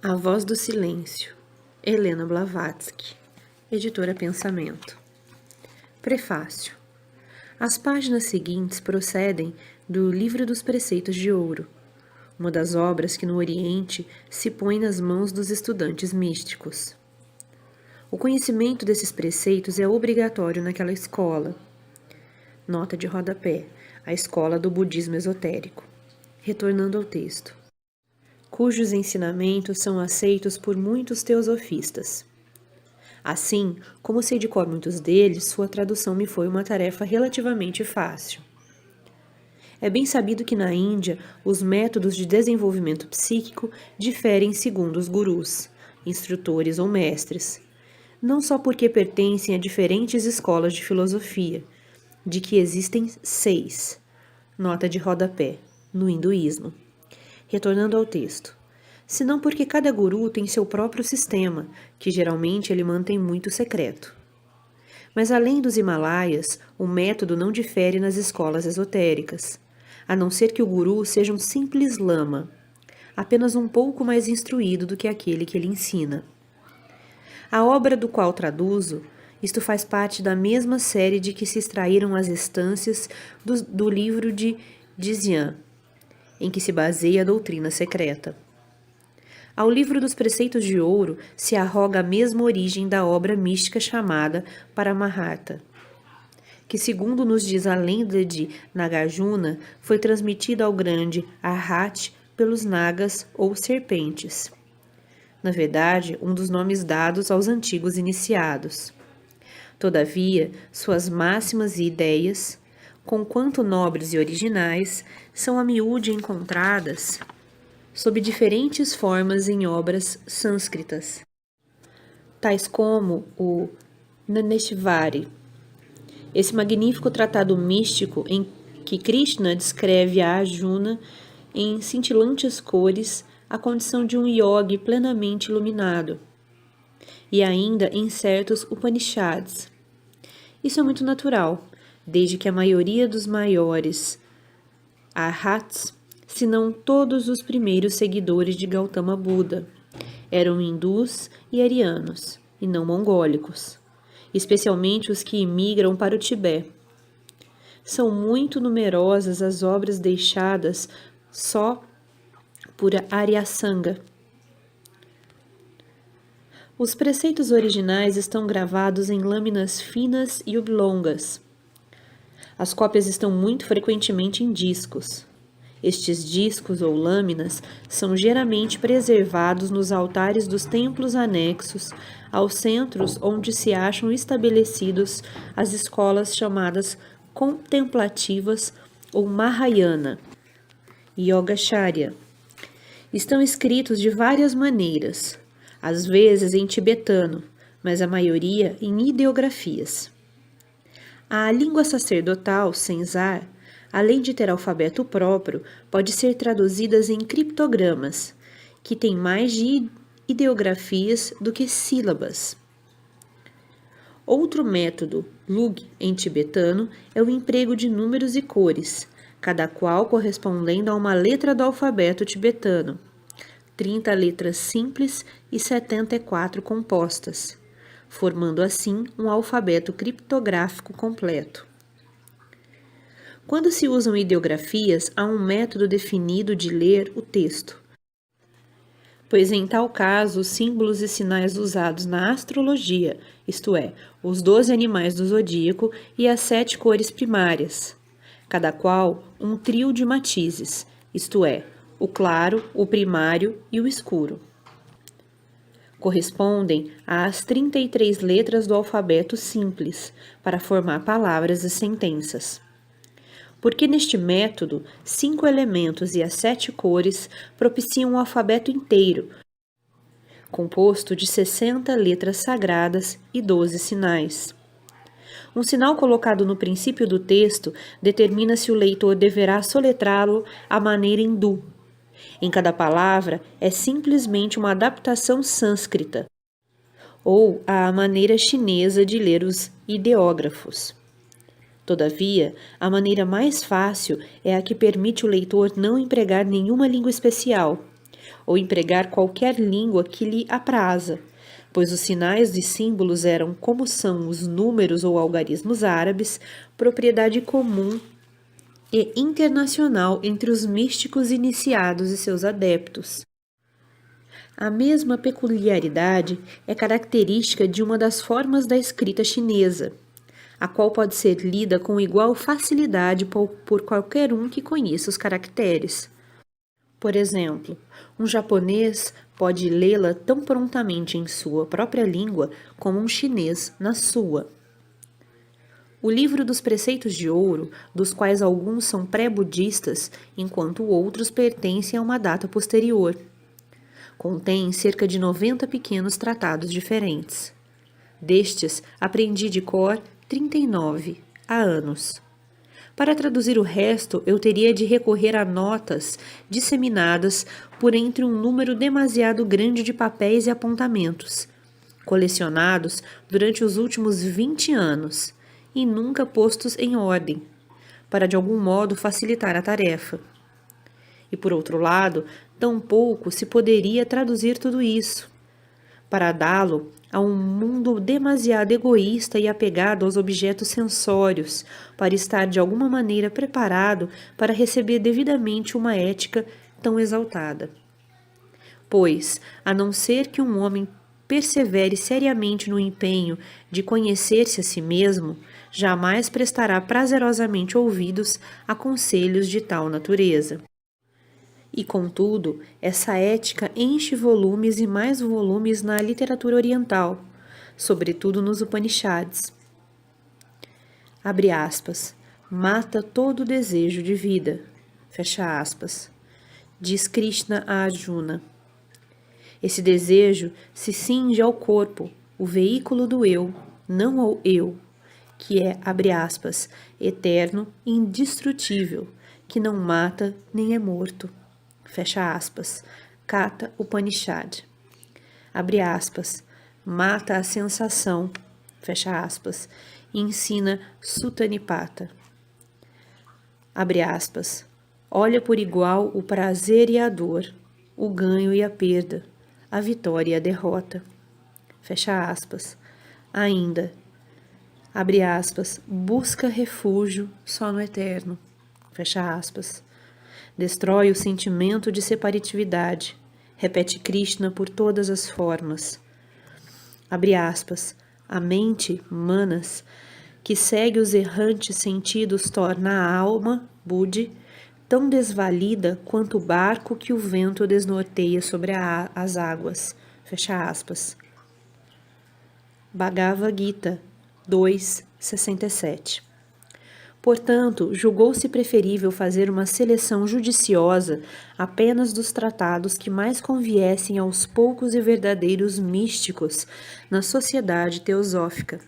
A Voz do Silêncio, Helena Blavatsky, editora Pensamento. Prefácio. As páginas seguintes procedem do Livro dos Preceitos de Ouro, uma das obras que no Oriente se põe nas mãos dos estudantes místicos. O conhecimento desses preceitos é obrigatório naquela escola. Nota de rodapé, a escola do budismo esotérico. Retornando ao texto. Cujos ensinamentos são aceitos por muitos teosofistas. Assim, como sei de cor muitos deles, sua tradução me foi uma tarefa relativamente fácil. É bem sabido que na Índia, os métodos de desenvolvimento psíquico diferem segundo os gurus, instrutores ou mestres, não só porque pertencem a diferentes escolas de filosofia, de que existem 6, nota de rodapé, no hinduísmo. Retornando ao texto. Senão porque cada guru tem seu próprio sistema, que geralmente ele mantém muito secreto. Mas além dos Himalaias, o método não difere nas escolas esotéricas, a não ser que o guru seja um simples lama, apenas um pouco mais instruído do que aquele que ele ensina. A obra do qual traduzo, isto faz parte da mesma série de que se extraíram as estâncias do livro de Dzyan, em que se baseia a doutrina secreta. Ao livro dos Preceitos de Ouro se arroga a mesma origem da obra mística chamada Paramahansa, que, segundo nos diz a lenda de Nagarjuna, foi transmitida ao grande Arhat pelos Nagas ou serpentes. Na verdade, um dos nomes dados aos antigos iniciados. Todavia, suas máximas e ideias, conquanto nobres e originais, são a miúde encontradas sob diferentes formas em obras sânscritas, tais como o Naneshvari, esse magnífico tratado místico em que Krishna descreve a Arjuna em cintilantes cores a condição de um yogi plenamente iluminado, e ainda em certos Upanishads. Isso é muito natural, desde que a maioria dos maiores arhats, se não todos os primeiros seguidores de Gautama Buda, eram hindus e arianos, e não mongólicos, especialmente os que imigram para o Tibete. São muito numerosas as obras deixadas só por Aryasanga. Os preceitos originais estão gravados em lâminas finas e oblongas. As cópias estão muito frequentemente em discos. Estes discos ou lâminas são geralmente preservados nos altares dos templos anexos aos centros onde se acham estabelecidos as escolas chamadas contemplativas ou Mahayana, Yogacharya. Estão escritos de várias maneiras, às vezes em tibetano, mas a maioria em ideografias. A língua sacerdotal, Senzar, além de ter alfabeto próprio, pode ser traduzida em criptogramas, que têm mais de ideografias do que sílabas. Outro método, Lug, em tibetano, é o emprego de números e cores, cada qual correspondendo a uma letra do alfabeto tibetano, 30 letras simples e 74 compostas, formando assim um alfabeto criptográfico completo. Quando se usam ideografias, há um método definido de ler o texto, pois em tal caso os símbolos e sinais usados na astrologia, isto é, os 12 animais do zodíaco e as 7 cores primárias, cada qual um trio de matizes, isto é, o claro, o primário e o escuro. Correspondem às 33 letras do alfabeto simples, para formar palavras e sentenças. Porque neste método, 5 elementos e as 7 cores propiciam o alfabeto inteiro, composto de 60 letras sagradas e 12 sinais. Um sinal colocado no princípio do texto determina se o leitor deverá soletrá-lo à maneira hindu. Em cada palavra é simplesmente uma adaptação sânscrita, ou à maneira chinesa de ler os ideógrafos. Todavia, a maneira mais fácil é a que permite o leitor não empregar nenhuma língua especial, ou empregar qualquer língua que lhe apraza, pois os sinais e símbolos eram, como são os números ou algarismos árabes, propriedade comum e internacional entre os místicos iniciados e seus adeptos. A mesma peculiaridade é característica de uma das formas da escrita chinesa, a qual pode ser lida com igual facilidade por qualquer um que conheça os caracteres. Por exemplo, um japonês pode lê-la tão prontamente em sua própria língua como um chinês na sua. O livro dos preceitos de ouro, dos quais alguns são pré-budistas, enquanto outros pertencem a uma data posterior, contém cerca de 90 pequenos tratados diferentes. Destes, aprendi de cor 39 há anos. Para traduzir o resto, eu teria de recorrer a notas disseminadas por entre um número demasiado grande de papéis e apontamentos, colecionados durante os últimos 20 anos e nunca postos em ordem, para de algum modo facilitar a tarefa. E por outro lado, tampouco se poderia traduzir tudo isso, para dá-lo a um mundo demasiado egoísta e apegado aos objetos sensórios, para estar de alguma maneira preparado para receber devidamente uma ética tão exaltada. Pois, a não ser que um homem persevere seriamente no empenho de conhecer-se a si mesmo, jamais prestará prazerosamente ouvidos a conselhos de tal natureza. E, contudo, essa ética enche volumes e mais volumes na literatura oriental, sobretudo nos Upanishads. Abre aspas. Mata todo desejo de vida. Fecha aspas. Diz Krishna a Arjuna. Esse desejo se cinge ao corpo, o veículo do eu, não ao eu, que é, abre aspas, eterno e indestrutível, que não mata nem é morto. Fecha aspas, Kata Upanishad. Abre aspas, mata a sensação, fecha aspas, e ensina Sutta Nipata. Abre aspas, olha por igual o prazer e a dor, o ganho e a perda, a vitória e a derrota. Fecha aspas, ainda, abre aspas, busca refúgio só no eterno. Fecha aspas. Destrói o sentimento de separatividade. Repete Krishna por todas as formas. Abre aspas. A mente, manas, que segue os errantes sentidos torna a alma, Buddhi, tão desvalida quanto o barco que o vento desnorteia sobre as águas. Fecha aspas. Bhagavad Gita 2:67. Portanto, julgou-se preferível fazer uma seleção judiciosa apenas dos tratados que mais conviessem aos poucos e verdadeiros místicos na sociedade teosófica,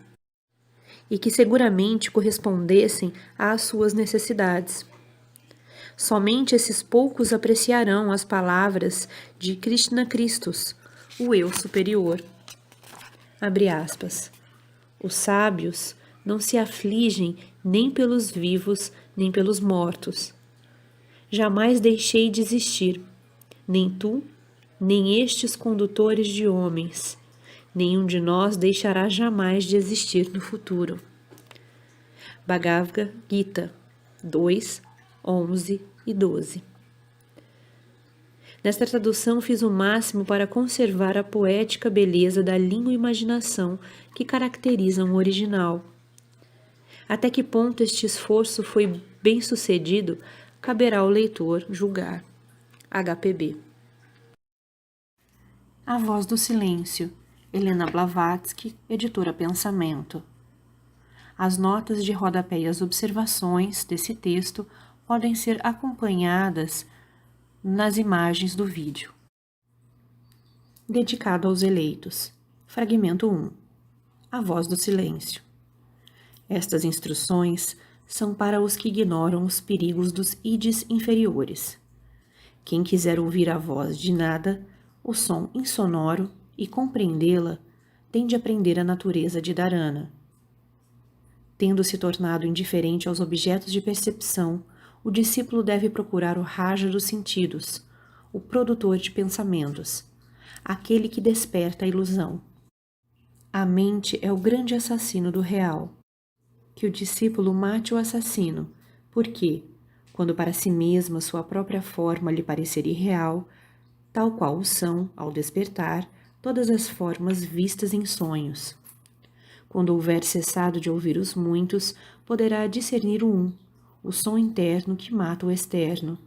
e que seguramente correspondessem às suas necessidades. Somente esses poucos apreciarão as palavras de Krishna Christus, o eu superior. Abre aspas. Os sábios não se afligem nem pelos vivos, nem pelos mortos. Jamais deixei de existir, nem tu, nem estes condutores de homens. Nenhum de nós deixará jamais de existir no futuro. Bhagavad Gita 2, 11 e 12. Nesta tradução fiz o máximo para conservar a poética beleza da língua e imaginação que caracterizam o original. Até que ponto este esforço foi bem sucedido, caberá ao leitor julgar. HPB. A Voz do Silêncio, Helena Blavatsky, editora Pensamento. As notas de rodapé e as observações desse texto podem ser acompanhadas nas imagens do vídeo. Dedicado aos eleitos. Fragmento 1. A Voz do Silêncio. Estas instruções são para os que ignoram os perigos dos ides inferiores. Quem quiser ouvir a voz de nada, o som insonoro, e compreendê-la, tem de aprender a natureza de Dharana. Tendo se tornado indiferente aos objetos de percepção, o discípulo deve procurar o raja dos sentidos, o produtor de pensamentos, aquele que desperta a ilusão. A mente é o grande assassino do real. Que o discípulo mate o assassino, porque, quando para si mesma sua própria forma lhe parecer irreal, tal qual o são, ao despertar, todas as formas vistas em sonhos. Quando houver cessado de ouvir os muitos, poderá discernir o som interno que mata o externo.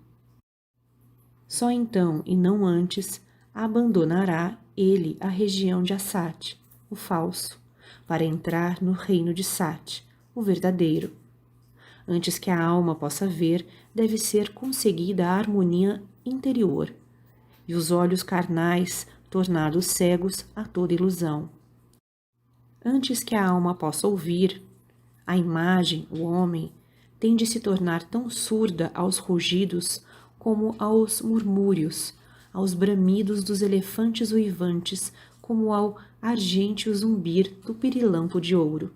Só então, e não antes, abandonará ele a região de Asat, o falso, para entrar no reino de Sat, o verdadeiro. Antes que a alma possa ver, deve ser conseguida a harmonia interior, e os olhos carnais tornados cegos a toda ilusão. Antes que a alma possa ouvir, a imagem, o homem, tem de se tornar tão surda aos rugidos como aos murmúrios, aos bramidos dos elefantes uivantes, como ao argênteo zumbir do pirilampo de ouro.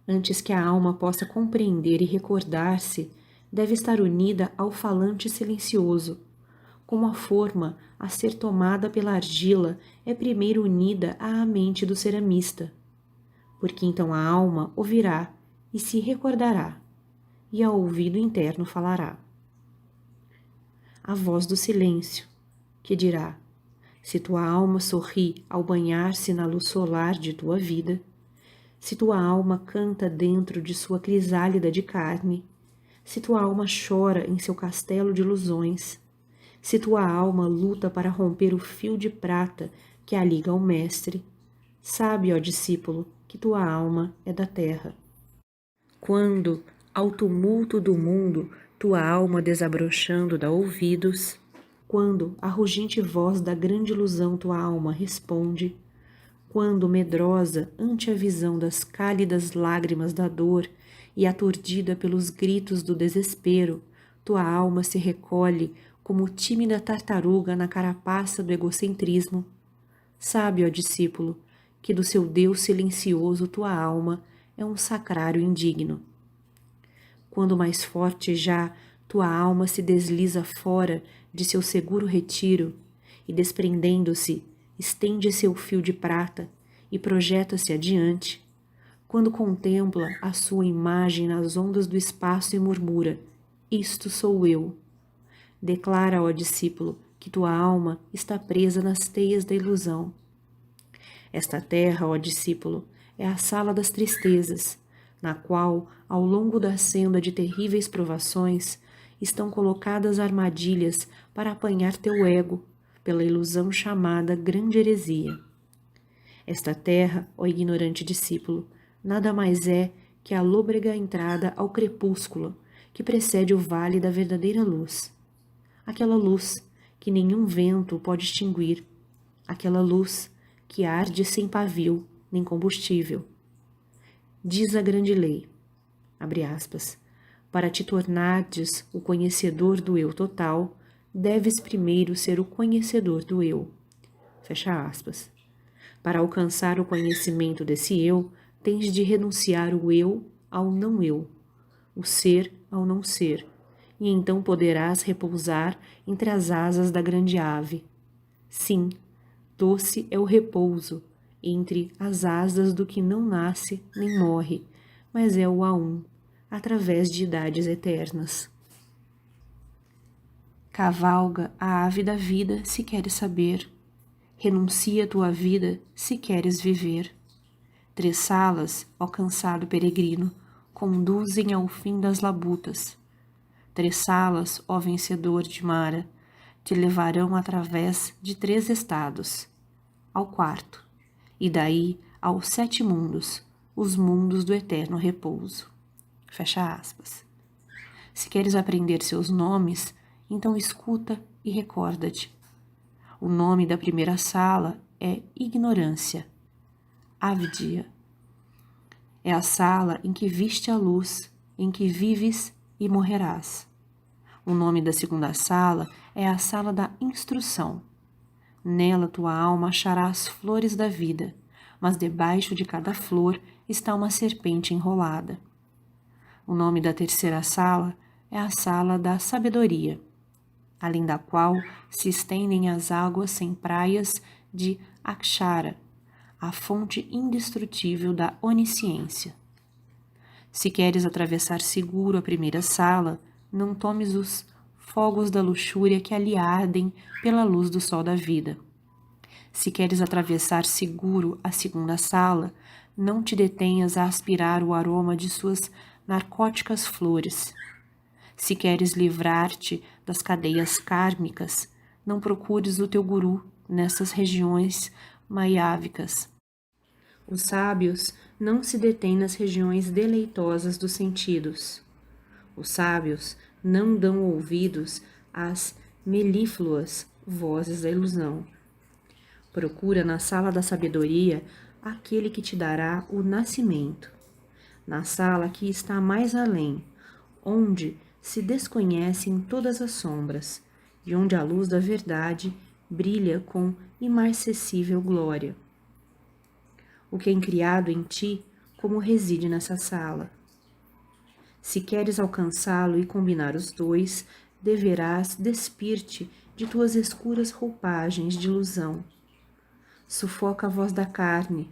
Antes que a alma possa compreender e recordar-se, deve estar unida ao falante silencioso, como a forma a ser tomada pela argila é primeiro unida à mente do ceramista, porque então a alma ouvirá e se recordará, e ao ouvido interno falará. A voz do silêncio, que dirá: se tua alma sorri ao banhar-se na luz solar de tua vida, se tua alma canta dentro de sua crisálida de carne, se tua alma chora em seu castelo de ilusões, se tua alma luta para romper o fio de prata que a liga ao mestre, sabe, ó discípulo, que tua alma é da terra. Quando, ao tumulto do mundo, tua alma desabrochando dá ouvidos, quando a ruginte voz da grande ilusão tua alma responde, quando, medrosa ante a visão das cálidas lágrimas da dor e aturdida pelos gritos do desespero, tua alma se recolhe como tímida tartaruga na carapaça do egocentrismo. Sabe, ó discípulo, que do seu Deus silencioso tua alma é um sacrário indigno. Quando mais forte já tua alma se desliza fora de seu seguro retiro e, desprendendo-se, estende seu fio de prata e projeta-se adiante, quando contempla a sua imagem nas ondas do espaço e murmura: isto sou eu. Declara, ó discípulo, que tua alma está presa nas teias da ilusão. Esta terra, ó discípulo, é a sala das tristezas, na qual, ao longo da senda de terríveis provações, estão colocadas armadilhas para apanhar teu ego pela ilusão chamada grande heresia. Esta terra, ó ignorante discípulo, nada mais é que a lôbrega entrada ao crepúsculo que precede o vale da verdadeira luz. Aquela luz que nenhum vento pode extinguir, aquela luz que arde sem pavio nem combustível. Diz a grande lei, abre aspas, para te tornares o conhecedor do eu total, deves primeiro ser o conhecedor do eu. Fecha aspas. Para alcançar o conhecimento desse eu, tens de renunciar o eu ao não eu, o ser ao não ser, e então poderás repousar entre as asas da grande ave. Sim, doce é o repouso entre as asas do que não nasce nem morre, mas é o através de idades eternas. Cavalga a ave da vida se queres saber, renuncia tua vida se queres viver. 3 salas, ó cansado peregrino, conduzem ao fim das labutas. 3 salas, ó vencedor de Mara, te levarão através de 3 estados, ao 4º, e daí aos 7 mundos, os mundos do eterno repouso. Fecha aspas. Se queres aprender seus nomes, então escuta e recorda-te. O nome da primeira sala é ignorância, avidia. É a sala em que viste a luz, em que vives e morrerás. O nome da segunda sala é a sala da instrução. Nela tua alma achará as flores da vida, mas debaixo de cada flor está uma serpente enrolada. O nome da terceira sala é a sala da sabedoria. além da qual se estendem as águas sem praias de Akshara, a fonte indestrutível da onisciência. Se queres atravessar seguro a primeira sala, não tomes os fogos da luxúria que ali ardem pela luz do sol da vida. Se queres atravessar seguro a segunda sala, não te detenhas a aspirar o aroma de suas narcóticas flores. Se queres livrar-te das cadeias kármicas, não procures o teu guru nessas regiões maiávicas. Os sábios não se detêm nas regiões deleitosas dos sentidos. Os sábios não dão ouvidos às melífluas vozes da ilusão. Procura na sala da sabedoria aquele que te dará o nascimento, na sala que está mais além, onde se desconhecem todas as sombras e onde a luz da verdade brilha com imarcessível glória. O que é criado em ti, como reside nessa sala. Se queres alcançá-lo e combinar os dois, deverás despir-te de tuas escuras roupagens de ilusão. Sufoca a voz da carne.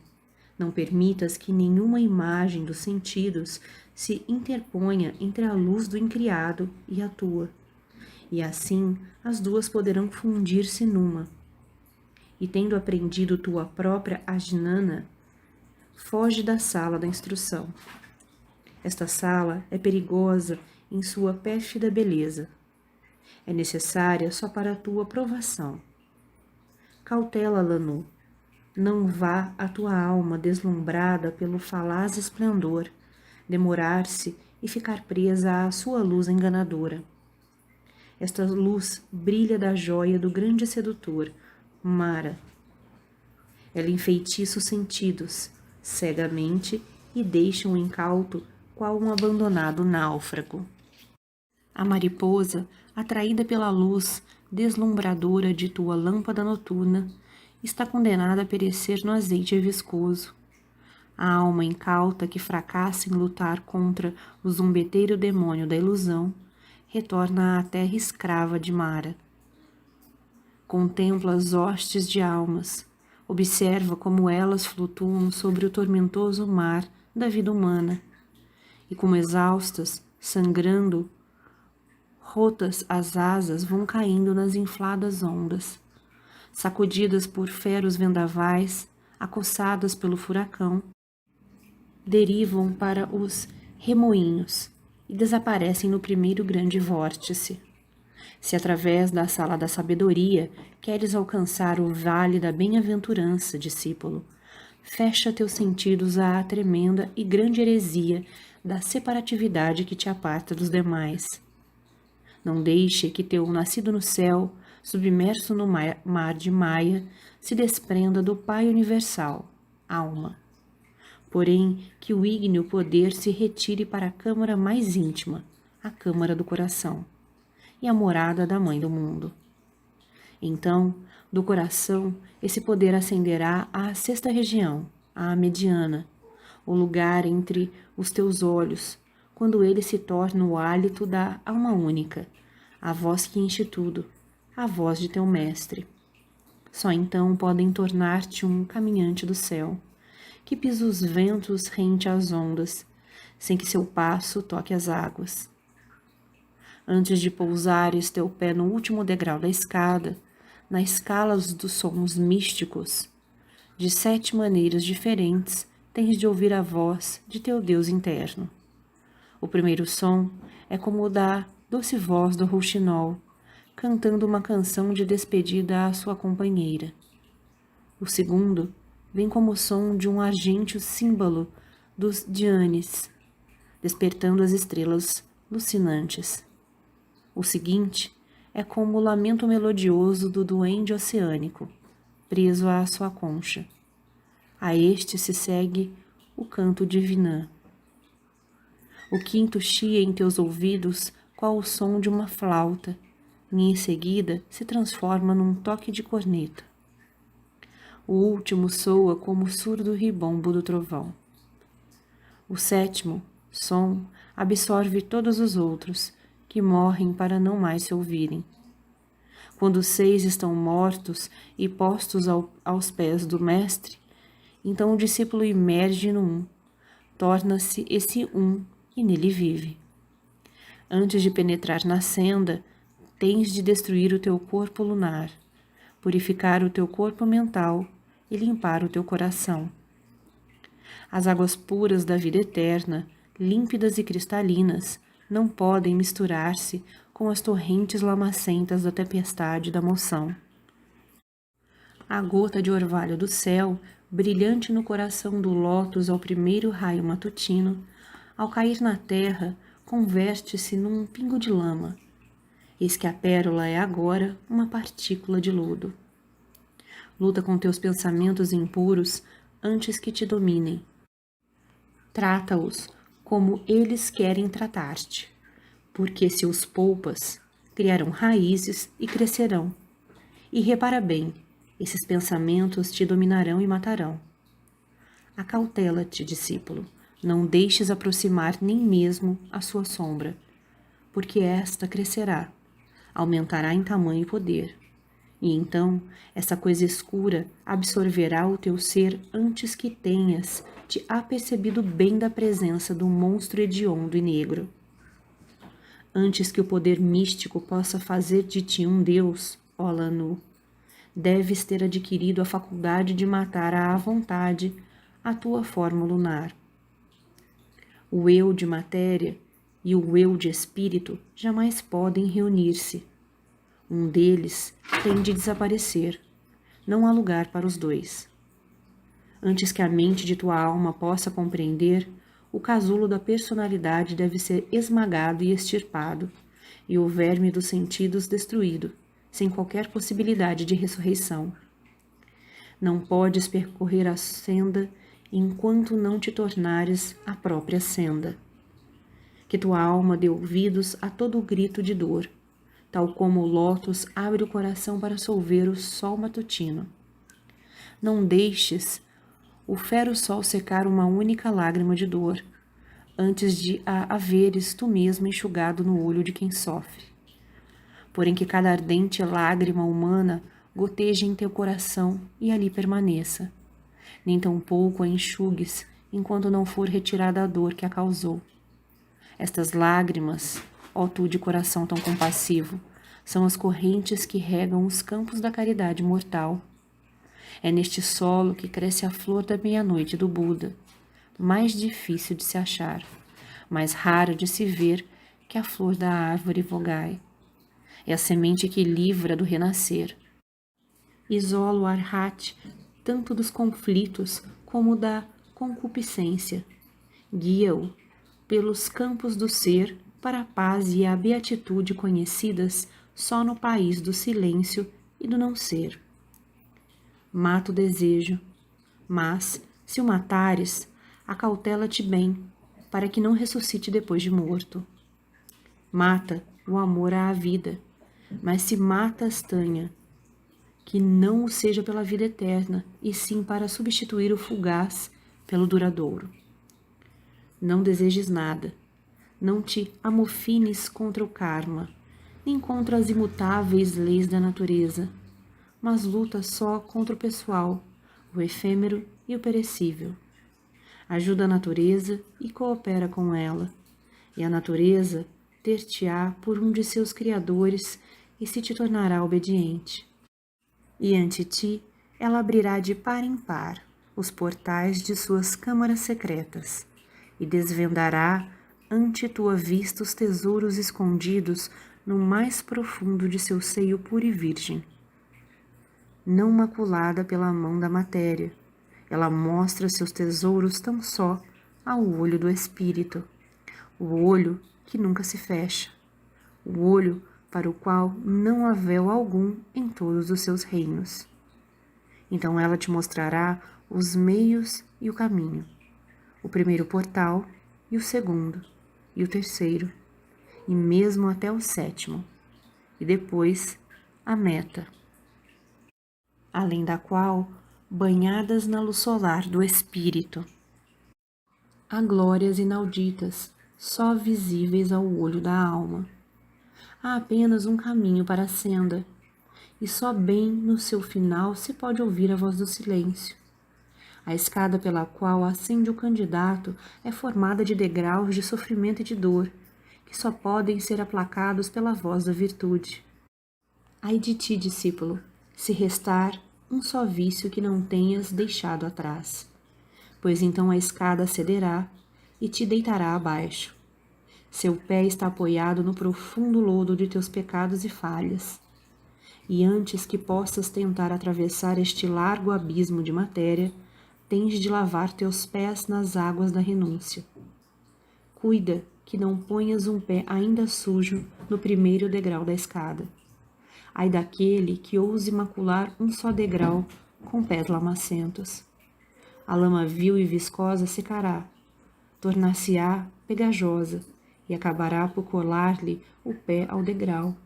Não permitas que nenhuma imagem dos sentidos se interponha entre a luz do incriado e a tua. E assim as duas poderão fundir-se numa. E tendo aprendido tua própria ajnana, foge da sala da instrução. Esta sala é perigosa em sua pérfida beleza. É necessária só para a tua provação. Cautela, Lanu. Não vá a tua alma deslumbrada pelo falaz esplendor, demorar-se e ficar presa à sua luz enganadora. Esta luz brilha da joia do grande sedutor, Mara. Ela enfeitiça os sentidos, cegamente, e deixa um incauto qual um abandonado náufrago. A mariposa, atraída pela luz deslumbradora de tua lâmpada noturna, está condenada a perecer no azeite viscoso. A alma incauta que fracassa em lutar contra o zombeteiro demônio da ilusão, retorna à terra escrava de Mara. Contempla as hostes de almas, observa como elas flutuam sobre o tormentoso mar da vida humana, e como exaustas, sangrando, rotas as asas vão caindo nas infladas ondas. Sacudidas por feros vendavais, acossadas pelo furacão, derivam para os remoinhos e desaparecem no primeiro grande vórtice. Se através da sala da sabedoria queres alcançar o vale da bem-aventurança, discípulo, fecha teus sentidos à tremenda e grande heresia da separatividade que te aparta dos demais. Não deixe que teu nascido no céu, submerso no mar de Maia, se desprenda do Pai Universal, alma. Porém, que o ígneo poder se retire para a câmara mais íntima, a câmara do coração, e a morada da Mãe do Mundo. Então, do coração, esse poder ascenderá à sexta região, à mediana, o lugar entre os teus olhos, quando ele se torna o hálito da alma única, a voz que enche tudo, a voz de teu mestre. Só então podem tornar-te um caminhante do céu, que pisa os ventos rente às ondas, sem que seu passo toque as águas. Antes de pousares teu pé no último degrau da escada, na escala dos sons místicos, de 7 maneiras diferentes tens de ouvir a voz de teu Deus interno. O primeiro som é como o da doce voz do rouxinol, cantando uma canção de despedida à sua companheira. O segundo vem como o som de um argênteo símbolo dos Dhyanis, despertando as estrelas lucinantes. O seguinte é como o lamento melodioso do duende oceânico, preso à sua concha. A este se segue o canto de Vinã. O quinto chia em teus ouvidos qual o som de uma flauta, e em seguida se transforma num toque de corneta. O último soa como o surdo ribombo do trovão. O sétimo som absorve todos os outros, que morrem para não mais se ouvirem. Quando os 6 estão mortos e postos aos pés do Mestre, então o discípulo emerge no um, torna-se esse um e nele vive. Antes de penetrar na senda, tens de destruir o teu corpo lunar, purificar o teu corpo mental e limpar o teu coração. As águas puras da vida eterna, límpidas e cristalinas, não podem misturar-se com as torrentes lamacentas da tempestade e da moção. A gota de orvalho do céu, brilhante no coração do lótus ao primeiro raio matutino, ao cair na terra, converte-se num pingo de lama. Eis que a pérola é agora uma partícula de lodo. Luta com teus pensamentos impuros antes que te dominem. Trata-os como eles querem tratar-te, porque se os poupas, criarão raízes e crescerão. E repara bem, esses pensamentos te dominarão e matarão. Acautela-te, discípulo, não deixes aproximar nem mesmo a sua sombra, porque esta crescerá, aumentará em tamanho e poder. E então, essa coisa escura absorverá o teu ser antes que tenhas te apercebido bem da presença do monstro hediondo e negro. Antes que o poder místico possa fazer de ti um deus, ó Lanu, deves ter adquirido a faculdade de matar à vontade a tua forma lunar. O eu de matéria e o eu de espírito jamais podem reunir-se. Um deles tem de desaparecer. Não há lugar para os dois. Antes que a mente de tua alma possa compreender, o casulo da personalidade deve ser esmagado e extirpado, e o verme dos sentidos destruído, sem qualquer possibilidade de ressurreição. Não podes percorrer a senda enquanto não te tornares a própria senda. Que tua alma dê ouvidos a todo o grito de dor, tal como o lótus abre o coração para solver o sol matutino. Não deixes o fero sol secar uma única lágrima de dor, antes de a haveres tu mesmo enxugado no olho de quem sofre. Porém que cada ardente lágrima humana goteje em teu coração e ali permaneça. Nem tampouco a enxugues enquanto não for retirada a dor que a causou. Estas lágrimas, ó tu de coração tão compassivo, são as correntes que regam os campos da caridade mortal. É neste solo que cresce a flor da meia-noite do Buda, mais difícil de se achar, mais rara de se ver que a flor da árvore vogai. É a semente que livra do renascer. Isola o arhat tanto dos conflitos como da concupiscência. Guia-o pelos campos do ser para a paz e a beatitude conhecidas só no país do silêncio e do não ser. Mata o desejo, mas, se o matares, acautela-te bem, para que não ressuscite depois de morto. Mata o amor à vida, mas se matas Tanha, que não o seja pela vida eterna, e sim para substituir o fugaz pelo duradouro. Não desejes nada, não te amofines contra o karma, nem contra as imutáveis leis da natureza, mas luta só contra o pessoal, o efêmero e o perecível. Ajuda a natureza e coopera com ela, e a natureza ter-te-á por um de seus criadores e se te tornará obediente. E ante ti ela abrirá de par em par os portais de suas câmaras secretas, e desvendará ante tua vista os tesouros escondidos no mais profundo de seu seio puro e virgem. Não maculada pela mão da matéria, ela mostra seus tesouros tão só ao olho do espírito, o olho que nunca se fecha, o olho para o qual não há véu algum em todos os seus reinos. Então ela te mostrará os meios e o caminho, o primeiro portal e o segundo, e o terceiro, e mesmo até o sétimo, e depois a meta, além da qual, banhadas na luz solar do espírito, há glórias inauditas, só visíveis ao olho da alma. Há apenas um caminho para a senda, e só bem no seu final se pode ouvir a voz do silêncio. A escada pela qual ascende o candidato é formada de degraus de sofrimento e de dor, que só podem ser aplacados pela voz da virtude. Ai de ti, discípulo, se restar um só vício que não tenhas deixado atrás, pois então a escada cederá e te deitará abaixo. Seu pé está apoiado no profundo lodo de teus pecados e falhas, e antes que possas tentar atravessar este largo abismo de matéria, tens de lavar teus pés nas águas da renúncia. Cuida que não ponhas um pé ainda sujo no primeiro degrau da escada. Ai daquele que ouse macular um só degrau com pés lamacentos. A lama vil e viscosa secará, tornar-se-á pegajosa e acabará por colar-lhe o pé ao degrau.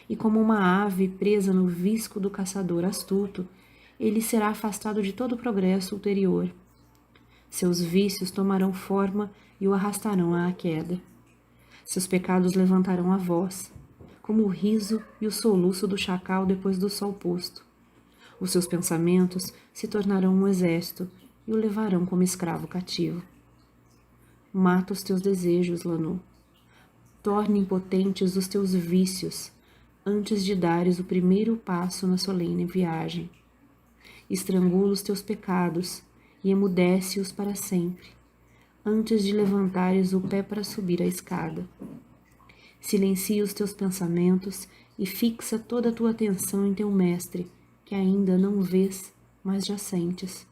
E como uma ave presa no visco do caçador astuto, ele será afastado de todo o progresso ulterior. Seus vícios tomarão forma e o arrastarão à queda. Seus pecados levantarão a voz, como o riso e o soluço do chacal depois do sol posto. Os seus pensamentos se tornarão um exército e o levarão como escravo cativo. Mata os teus desejos, Lanu. Torne impotentes os teus vícios antes de dares o primeiro passo na solene viagem. Estrangula os teus pecados e emudece-os para sempre, antes de levantares o pé para subir a escada. Silencia os teus pensamentos e fixa toda a tua atenção em teu mestre, que ainda não vês, mas já sentes.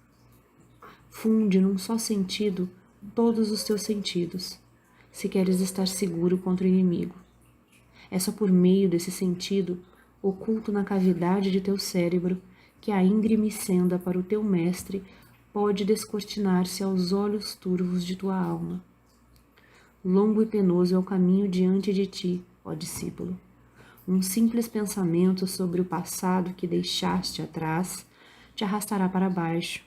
Funde num só sentido todos os teus sentidos, se queres estar seguro contra o inimigo. É só por meio desse sentido, oculto na cavidade de teu cérebro, que a íngreme senda para o teu mestre pode descortinar-se aos olhos turvos de tua alma. Longo e penoso é o caminho diante de ti, ó discípulo. Um simples pensamento sobre o passado que deixaste atrás te arrastará para baixo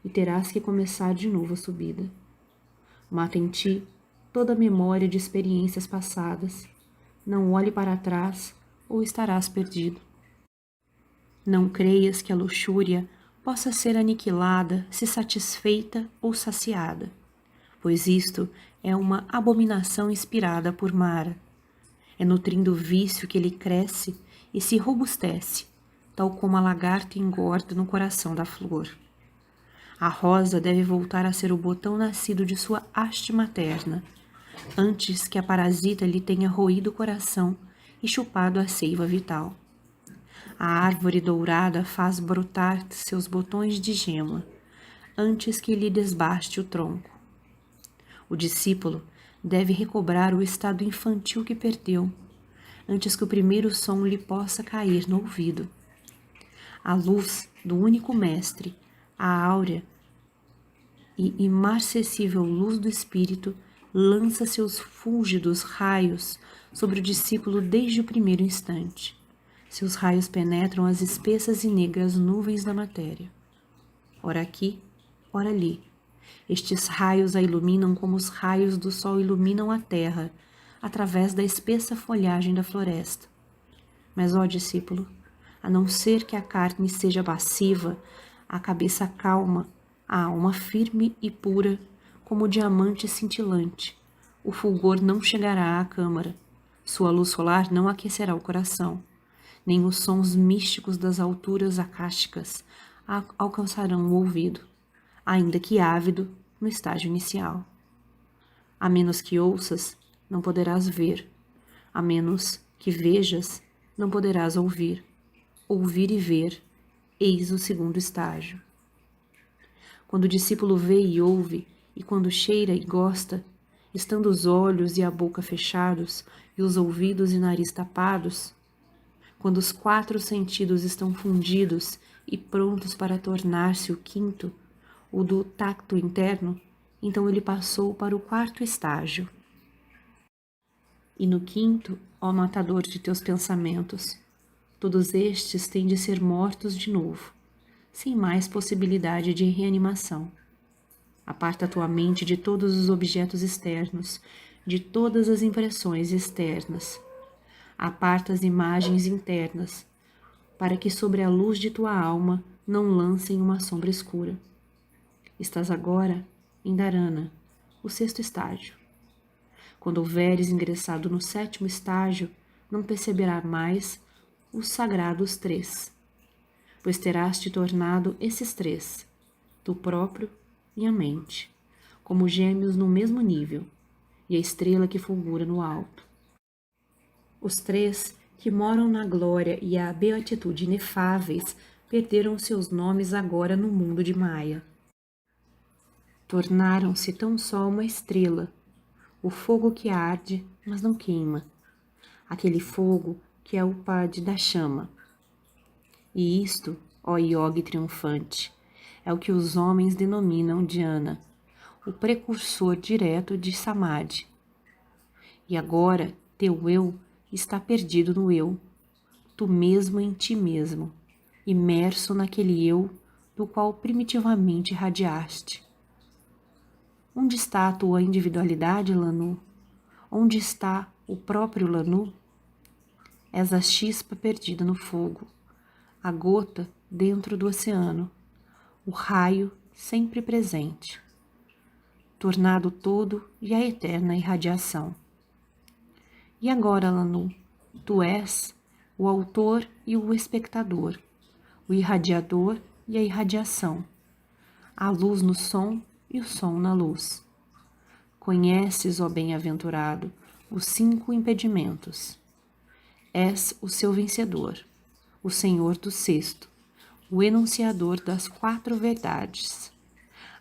e terás que começar de novo a subida. Mata em ti toda a memória de experiências passadas. Não olhe para trás ou estarás perdido. Não creias que a luxúria possa ser aniquilada se satisfeita ou saciada, pois isto é uma abominação inspirada por Mara. É nutrindo o vício que ele cresce e se robustece, tal como a lagarta engorda no coração da flor. A rosa deve voltar a ser o botão nascido de sua haste materna, antes que a parasita lhe tenha roído o coração e chupado a seiva vital. A árvore dourada faz brotar seus botões de gema, antes que lhe desbaste o tronco. O discípulo deve recobrar o estado infantil que perdeu, antes que o primeiro som lhe possa cair no ouvido. A luz do único mestre, a áurea e imarcessível luz do Espírito, lança seus fúlgidos raios sobre o discípulo desde o primeiro instante. Seus raios penetram as espessas e negras nuvens da matéria. Ora aqui, ora ali. Estes raios a iluminam como os raios do sol iluminam a terra, através da espessa folhagem da floresta. Mas, ó discípulo, a não ser que a carne seja passiva, a cabeça calma, a alma firme e pura, como o diamante cintilante, o fulgor não chegará à câmara, sua luz solar não aquecerá o coração, nem os sons místicos das alturas acásticas alcançarão o ouvido, ainda que ávido no estágio inicial. A menos que ouças, não poderás ver. A menos que vejas, não poderás ouvir. Ouvir e ver, eis o segundo estágio. Quando o discípulo vê e ouve, e quando cheira e gosta, estando os olhos e a boca fechados, e os ouvidos e nariz tapados, quando os 4 sentidos estão fundidos e prontos para tornar-se o quinto, o do tacto interno, então ele passou para o 4º estágio. E no 5º, ó matador de teus pensamentos, todos estes têm de ser mortos de novo, sem mais possibilidade de reanimação. Aparta tua mente de todos os objetos externos, de todas as impressões externas. Aparta as imagens internas, para que sobre a luz de tua alma não lancem uma sombra escura. Estás agora em Dharana, o 6º estágio. Quando houveres ingressado no 7º estágio, não perceberá mais os sagrados 3, pois terás te tornado esses 3, tu próprio e a mente, como gêmeos no mesmo nível, e a estrela que fulgura no alto. Os 3 que moram na glória e a beatitude inefáveis perderam seus nomes agora no mundo de Maia. Tornaram-se tão só uma estrela, o fogo que arde, mas não queima, aquele fogo que é o Pad da chama. E isto, ó Yogi triunfante, é o que os homens denominam Dhyana, o precursor direto de Samadhi. E agora teu eu está perdido no eu, tu mesmo em ti mesmo, imerso naquele eu do qual primitivamente irradiaste. Onde está a tua individualidade, Lanu? Onde está o próprio Lanu? És a chispa perdida no fogo, a gota dentro do oceano, o raio sempre presente, tornado todo e a eterna irradiação. E agora, Lanu, tu és o autor e o espectador, o irradiador e a irradiação, a luz no som e o som na luz. Conheces, ó bem-aventurado, os 5 impedimentos. És o seu vencedor, o senhor do 6º, o enunciador das 4 verdades.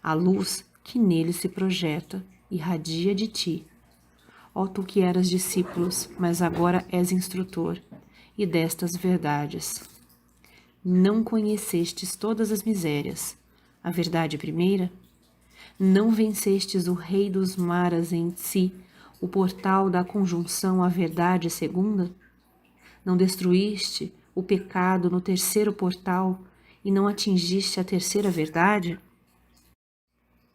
A luz que nele se projeta irradia de ti. Ó tu que eras discípulos, mas agora és instrutor, e destas verdades. Não conhecestes todas as misérias, a verdade primeira? Não vencestes o rei dos maras em si, o portal da conjunção à verdade segunda? Não destruíste o pecado no 3º portal e não atingiste a 3ª verdade?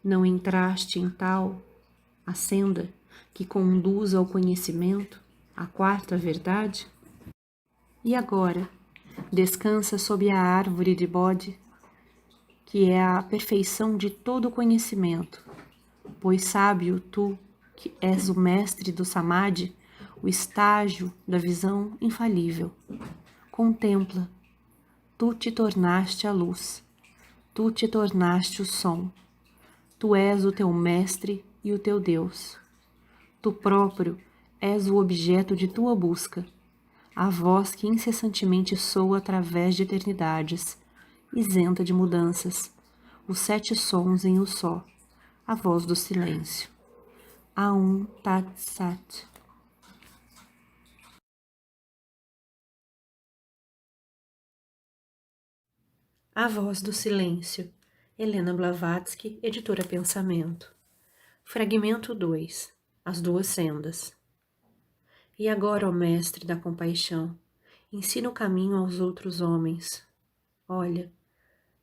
Não entraste em tal, a senda, que conduz ao conhecimento, a 4ª verdade? E agora, descansa sob a árvore de Bodhi, que é a perfeição de todo conhecimento, pois sábio tu, que és o mestre do Samadhi, o estágio da visão infalível. Contempla, tu te tornaste a luz, tu te tornaste o som, tu és o teu mestre e o teu Deus. Tu próprio és o objeto de tua busca, a voz que incessantemente soa através de eternidades, isenta de mudanças, os 7 sons em um só, a voz do silêncio. Aum Tat Sat. A Voz do Silêncio, Helena Blavatsky, editora Pensamento. Fragmento 2, As 2 sendas. E agora, ó Mestre da compaixão, ensina o caminho aos outros homens. Olha,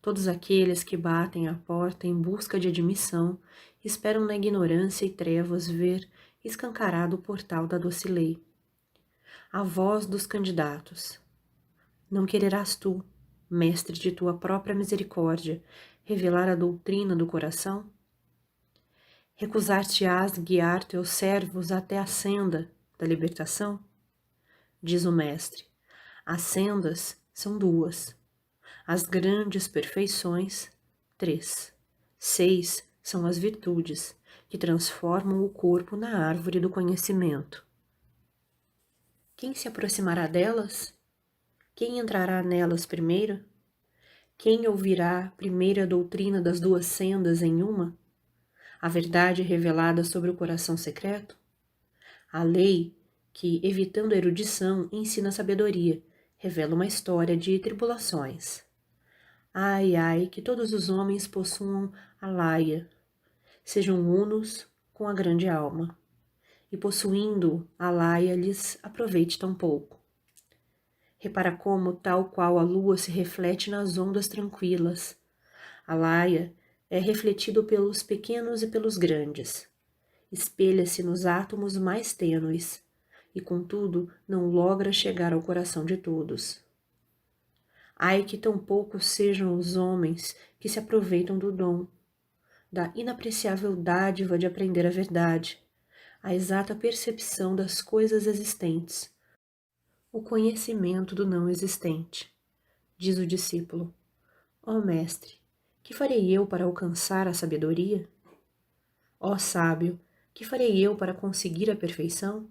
todos aqueles que batem à porta em busca de admissão esperam na ignorância e trevas ver escancarado o portal da doce lei. A voz dos candidatos. Não quererás tu, mestre de tua própria misericórdia, revelar a doutrina do coração? Recusar-te-ás guiar teus servos até a senda da libertação? Diz o mestre, as sendas são 2, as grandes perfeições, 3, 6 são as virtudes que transformam o corpo na árvore do conhecimento. Quem se aproximará delas? Quem entrará nelas primeiro? Quem ouvirá primeiro a doutrina das 2 sendas em uma? A verdade revelada sobre o coração secreto? A lei que, evitando a erudição, ensina a sabedoria, revela uma história de tribulações. Ai, ai, que todos os homens possuam a laia, sejam unos com a grande alma, e possuindo a laia lhes aproveite tão pouco. Repara como, tal qual a lua se reflete nas ondas tranquilas, a laia é refletido pelos pequenos e pelos grandes, espelha-se nos átomos mais tênues, e contudo não logra chegar ao coração de todos. Ai que tão poucos sejam os homens que se aproveitam do dom, da inapreciável dádiva de aprender a verdade, a exata percepção das coisas existentes, o conhecimento do não existente. Diz o discípulo: ó mestre, que farei eu para alcançar a sabedoria? Ó sábio, que farei eu para conseguir a perfeição?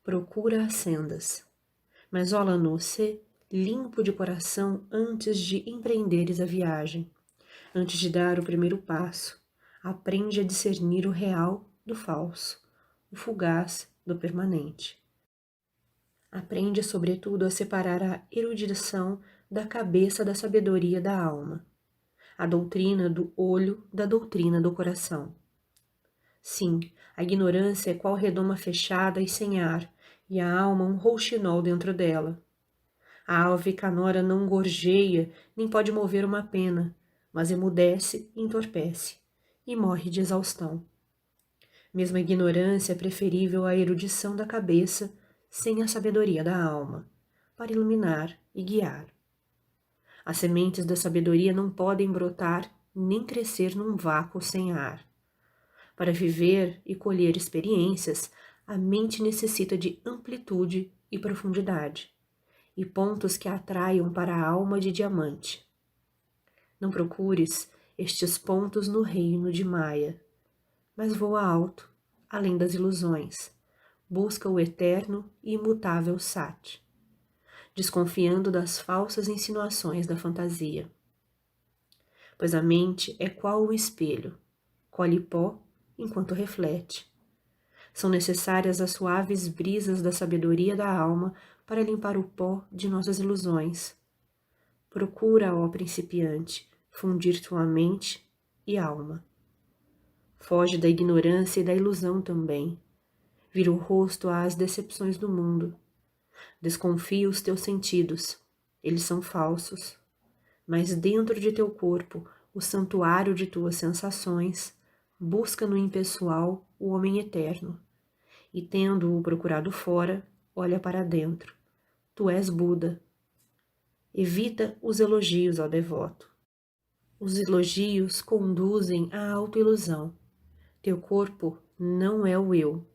Procura as sendas, mas olha-no-se limpo de coração antes de empreenderes a viagem, antes de dar o primeiro passo. Aprende a discernir o real do falso, o fugaz do permanente. Aprende, sobretudo, a separar a erudição da cabeça da sabedoria da alma, a doutrina do olho da doutrina do coração. Sim, a ignorância é qual redoma fechada e sem ar, e a alma um rouxinol dentro dela. A ave canora não gorjeia, nem pode mover uma pena, mas emudece e entorpece, e morre de exaustão. Mesmo a ignorância é preferível à erudição da cabeça, sem a sabedoria da alma, para iluminar e guiar. As sementes da sabedoria não podem brotar nem crescer num vácuo sem ar. Para viver e colher experiências, a mente necessita de amplitude e profundidade, e pontos que a atraiam para a alma de diamante. Não procures estes pontos no reino de Maia, mas voa alto, além das ilusões. Busca o eterno e imutável Sat, desconfiando das falsas insinuações da fantasia. Pois a mente é qual um espelho, colhe pó enquanto reflete. São necessárias as suaves brisas da sabedoria da alma para limpar o pó de nossas ilusões. Procura, ó principiante, fundir tua mente e alma. Foge da ignorância e da ilusão também. Vira o rosto às decepções do mundo. Desconfia os teus sentidos, eles são falsos. Mas dentro de teu corpo, o santuário de tuas sensações, busca no impessoal o homem eterno. E tendo-o procurado fora, olha para dentro. Tu és Buda. Evita os elogios ao devoto. Os elogios conduzem à autoilusão. Teu corpo não é o eu.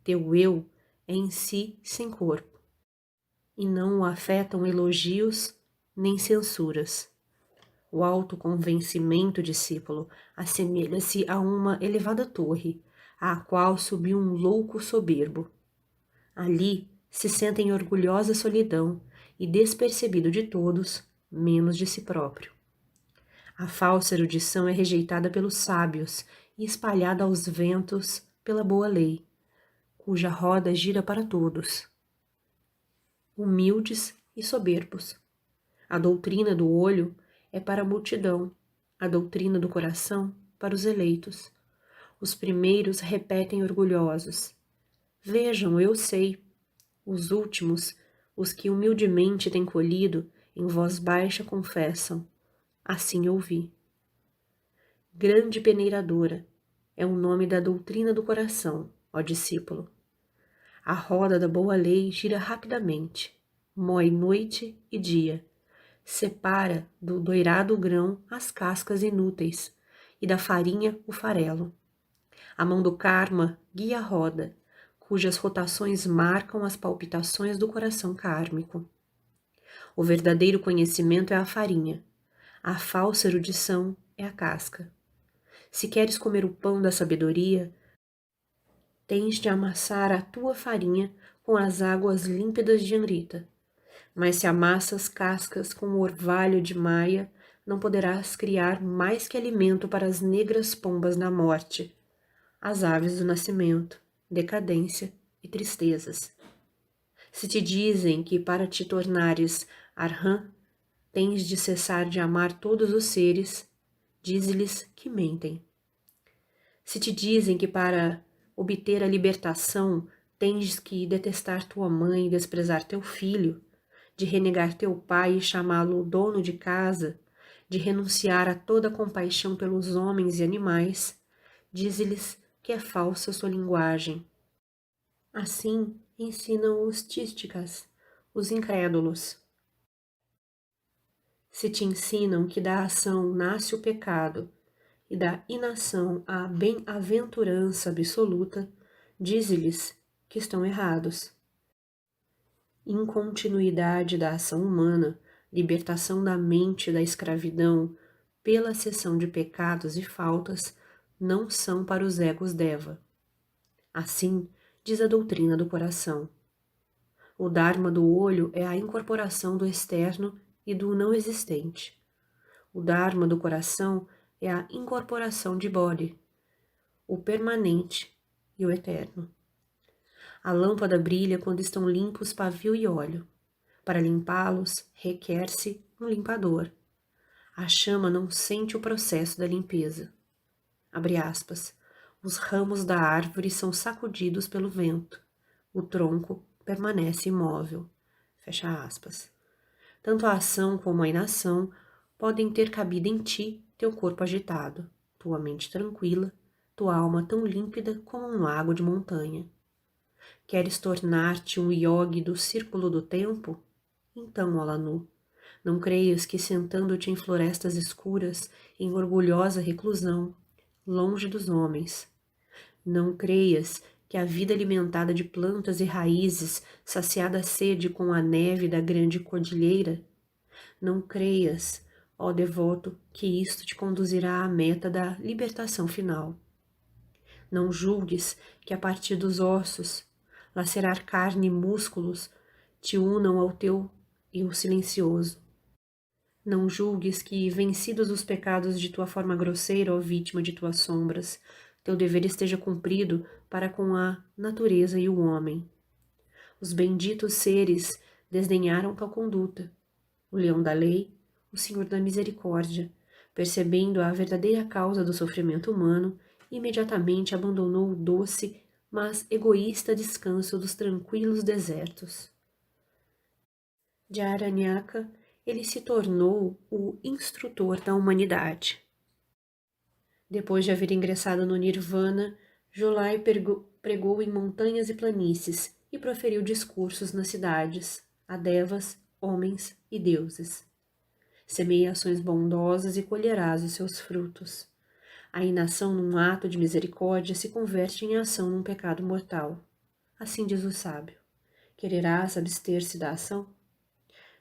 Teu eu é em si sem corpo. E não o afetam elogios nem censuras. O autoconvencimento, discípulo, assemelha-se a uma elevada torre, à qual subiu um louco soberbo. Ali se senta em orgulhosa solidão e despercebido de todos, menos de si próprio. A falsa erudição é rejeitada pelos sábios e espalhada aos ventos pela boa lei, cuja roda gira para todos, humildes e soberbos. A doutrina do olho é para a multidão, a doutrina do coração para os eleitos. Os primeiros repetem orgulhosos: vejam, eu sei. Os últimos, os que humildemente têm colhido, em voz baixa confessam: assim ouvi. Grande peneiradora é o nome da doutrina do coração, ó discípulo. A roda da boa lei gira rapidamente, moe noite e dia, separa do doirado grão as cascas inúteis e da farinha o farelo. A mão do karma guia a roda, cujas rotações marcam as palpitações do coração kármico. O verdadeiro conhecimento é a farinha, a falsa erudição é a casca. Se queres comer o pão da sabedoria, tens de amassar a tua farinha com as águas límpidas de Amrita. Mas se amassas cascas com o orvalho de Maia, não poderás criar mais que alimento para as negras pombas da morte, as aves do nascimento, decadência e tristezas. Se te dizem que para te tornares Arhan, tens de cessar de amar todos os seres, dize-lhes que mentem. Se te dizem que para obter a libertação tens que detestar tua mãe e desprezar teu filho, de renegar teu pai e chamá-lo dono de casa, de renunciar a toda compaixão pelos homens e animais, dize-lhes que é falsa sua linguagem. Assim ensinam os tísticas, os incrédulos. Se te ensinam que da ação nasce o pecado e da inação a bem-aventurança absoluta, dize-lhes que estão errados. Incontinuidade da ação humana, libertação da mente da escravidão pela cessão de pecados e faltas, não são para os egos deva. Assim, diz a doutrina do coração. O Dharma do olho é a incorporação do externo e do não existente. O Dharma do coração é a incorporação de Bodhi, o permanente e o eterno. A lâmpada brilha quando estão limpos pavio e óleo. Para limpá-los, requer-se um limpador. A chama não sente o processo da limpeza. Abre aspas. Os ramos da árvore são sacudidos pelo vento. O tronco permanece imóvel. Fecha aspas. Tanto a ação como a inação podem ter cabida em ti, teu corpo agitado, tua mente tranquila, tua alma tão límpida como um lago de montanha. Queres tornar-te um yogi do círculo do tempo? Então, ó Lanu, não creias que sentando-te em florestas escuras, em orgulhosa reclusão, longe dos homens, não creias que a vida alimentada de plantas e raízes, saciada a sede com a neve da grande cordilheira, não creias, ó devoto, que isto te conduzirá à meta da libertação final. Não julgues que a partir dos ossos, lacerar carne e músculos te unam ao teu eu silencioso. Não julgues que, vencidos os pecados de tua forma grosseira, ó vítima de tuas sombras, teu dever esteja cumprido para com a natureza e o homem. Os benditos seres desdenharam tal conduta. O leão da lei, o Senhor da misericórdia, percebendo a verdadeira causa do sofrimento humano, imediatamente abandonou o doce, mas egoísta descanso dos tranquilos desertos. De Aranyaka, ele se tornou o instrutor da humanidade. Depois de haver ingressado no Nirvana, Jolai pregou em montanhas e planícies e proferiu discursos nas cidades, a devas, homens e deuses. Semeia ações bondosas e colherás os seus frutos. A inação num ato de misericórdia se converte em ação num pecado mortal. Assim diz o sábio. Quererás abster-se da ação?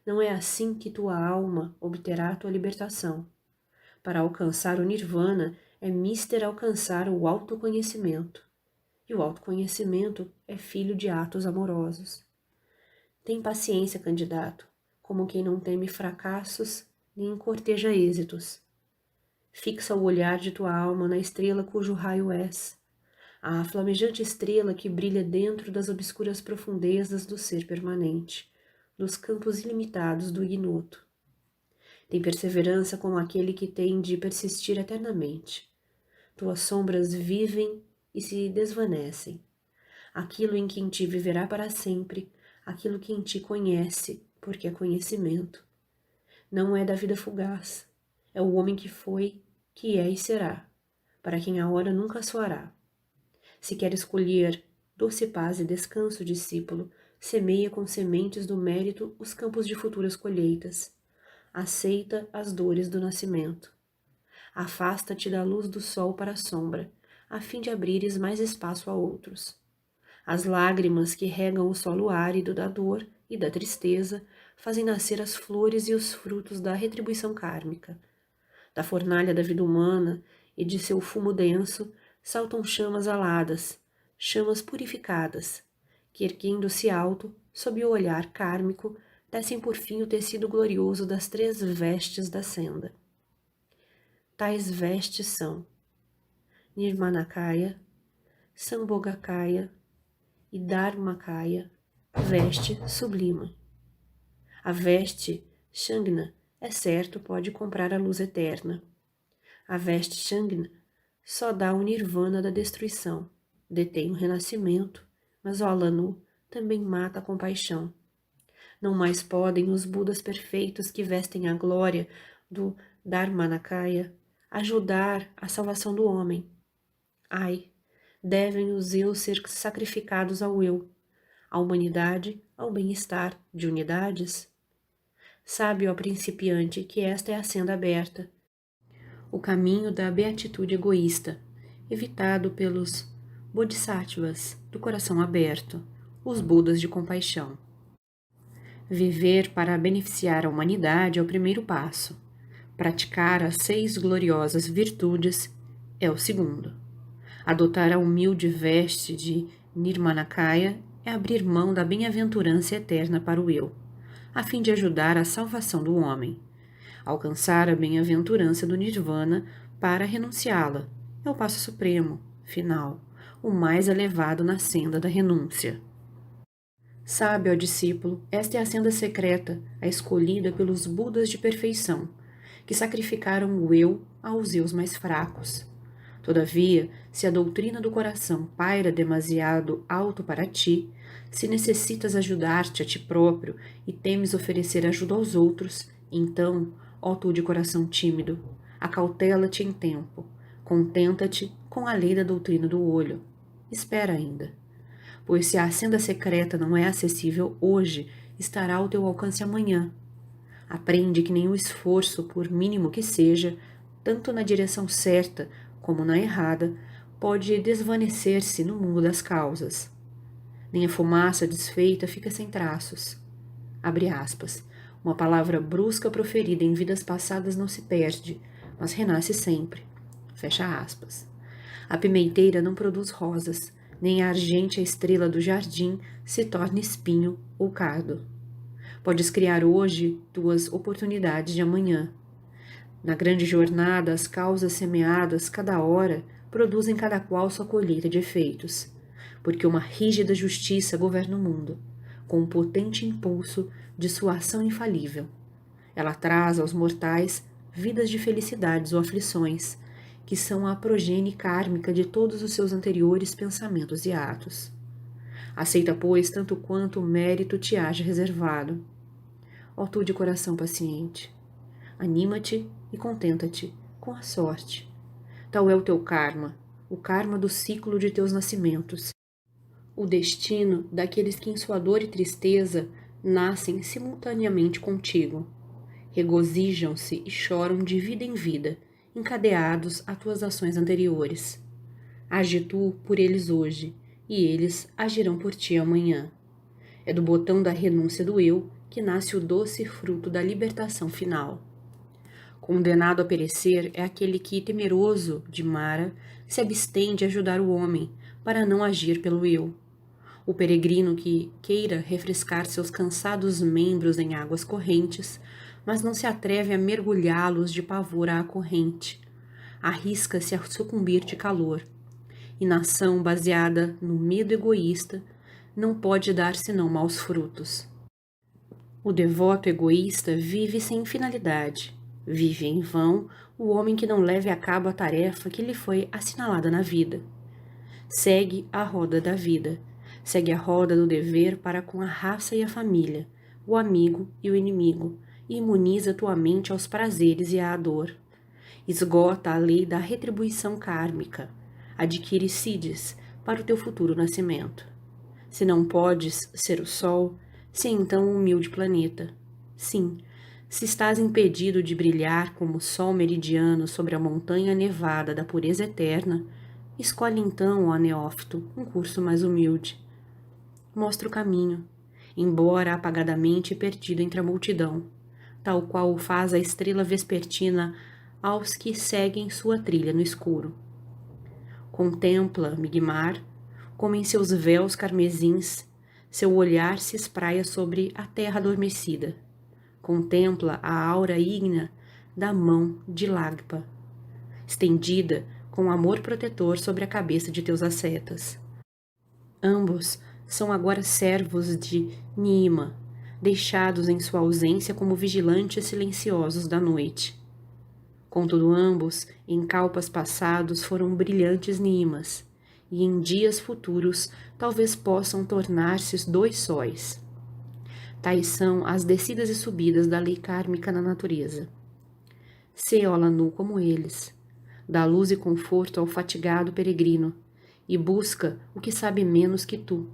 Não é assim que tua alma obterá tua libertação. Para alcançar o Nirvana, é mister alcançar o autoconhecimento. E o autoconhecimento é filho de atos amorosos. Tem paciência, candidato, como quem não teme fracassos nem corteja êxitos. Fixa o olhar de tua alma na estrela cujo raio és, a flamejante estrela que brilha dentro das obscuras profundezas do ser permanente, dos campos ilimitados do ignoto. Tem perseverança como aquele que tem de persistir eternamente. Tuas sombras vivem e se desvanecem. Aquilo em que em ti viverá para sempre, aquilo que em ti conhece, porque é conhecimento. Não é da vida fugaz, é o homem que foi, que é e será, para quem a hora nunca soará. Se quer escolher doce paz e descanso, discípulo, semeia com sementes do mérito os campos de futuras colheitas. Aceita as dores do nascimento. Afasta-te da luz do sol para a sombra, a fim de abrires mais espaço a outros. As lágrimas que regam o solo árido da dor e da tristeza fazem nascer as flores e os frutos da retribuição kármica. Da fornalha da vida humana e de seu fumo denso saltam chamas aladas, chamas purificadas, que erguendo-se alto, sob o olhar kármico, descem por fim o tecido glorioso das 3 vestes da senda. Tais vestes são Nirmanakaya, Sambhogakaya e Dharmakaya, veste sublime. A veste Shangna, é certo, pode comprar a luz eterna. A veste Shangna só dá o nirvana da destruição, detém o renascimento, mas o Alanu também mata a compaixão. Não mais podem os Budas perfeitos que vestem a glória do Dharmanakaya ajudar a salvação do homem. Ai, devem os eu ser sacrificados ao eu, à humanidade, ao bem-estar de unidades? Sabe, ó principiante, que esta é a senda aberta, o caminho da beatitude egoísta, evitado pelos bodhisattvas do coração aberto, os budas de compaixão. Viver para beneficiar a humanidade é o primeiro passo. Praticar as 6 gloriosas virtudes é o segundo. Adotar a humilde veste de Nirmanakaya é abrir mão da bem-aventurança eterna para o eu, a fim de ajudar à salvação do homem. Alcançar a bem-aventurança do Nirvana para renunciá-la é o passo supremo, final, o mais elevado na senda da renúncia. Sabe, ó discípulo, esta é a senda secreta, a escolhida pelos Budas de perfeição, que sacrificaram o eu aos eus mais fracos. Todavia, se a doutrina do coração paira demasiado alto para ti, se necessitas ajudar-te a ti próprio e temes oferecer ajuda aos outros, então, ó tu de coração tímido, acautela-te em tempo, contenta-te com a lei da doutrina do olho. Espera ainda. Pois se a senda secreta não é acessível hoje, estará ao teu alcance amanhã. Aprende que nenhum esforço, por mínimo que seja, tanto na direção certa como na errada, pode desvanecer-se no mundo das causas. Nem a fumaça desfeita fica sem traços. Abre aspas. Uma palavra brusca proferida em vidas passadas não se perde, mas renasce sempre. Fecha aspas. A pimenteira não produz rosas, nem a argente a estrela do jardim se torna espinho ou cardo. Podes criar hoje tuas oportunidades de amanhã. Na grande jornada, as causas semeadas cada hora produzem cada qual sua colheita de efeitos, porque uma rígida justiça governa o mundo, com um potente impulso de sua ação infalível. Ela traz aos mortais vidas de felicidades ou aflições, que são a progenie kármica de todos os seus anteriores pensamentos e atos. Aceita, pois, tanto quanto o mérito te haja reservado. Ó tu de coração paciente, anima-te e contenta-te com a sorte. Tal é o teu karma, o karma do ciclo de teus nascimentos, o destino daqueles que em sua dor e tristeza nascem simultaneamente contigo. Regozijam-se e choram de vida em vida, encadeados a tuas ações anteriores. Age tu por eles hoje, e eles agirão por ti amanhã. É do botão da renúncia do eu que nasce o doce fruto da libertação final. Condenado a perecer é aquele que, temeroso de Mara, se abstém de ajudar o homem, para não agir pelo eu. O peregrino que queira refrescar seus cansados membros em águas correntes, mas não se atreve a mergulhá-los de pavor à corrente. Arrisca-se a sucumbir de calor. Inação baseada no medo egoísta não pode dar senão maus frutos. O devoto egoísta vive sem finalidade. Vive em vão o homem que não leve a cabo a tarefa que lhe foi assinalada na vida. Segue a roda da vida. Segue a roda do dever para com a raça e a família, o amigo e o inimigo, e imuniza tua mente aos prazeres e à dor. Esgota a lei da retribuição kármica. Adquire siddhis para o teu futuro nascimento. Se não podes ser o sol, se então um humilde planeta. Sim, se estás impedido de brilhar como o sol meridiano sobre a montanha nevada da pureza eterna, escolhe então, ó neófito, um curso mais humilde. Mostra o caminho, embora apagadamente perdido entre a multidão, tal qual o faz a estrela vespertina aos que seguem sua trilha no escuro. Contempla, Migmar, como em seus véus carmesins, seu olhar se espraia sobre a terra adormecida. Contempla a aura ígnea da mão de Lagpa, estendida com amor protetor sobre a cabeça de teus ascetas. Ambos são agora servos de Nima, deixados em sua ausência como vigilantes silenciosos da noite. Contudo, ambos, em kalpas passados, foram brilhantes Nimas, e em dias futuros talvez possam tornar-se 2 sóis. Tais são as descidas e subidas da lei kármica na natureza. Sê, ó Lanu, como eles, dá luz e conforto ao fatigado peregrino, e busca o que sabe menos que tu,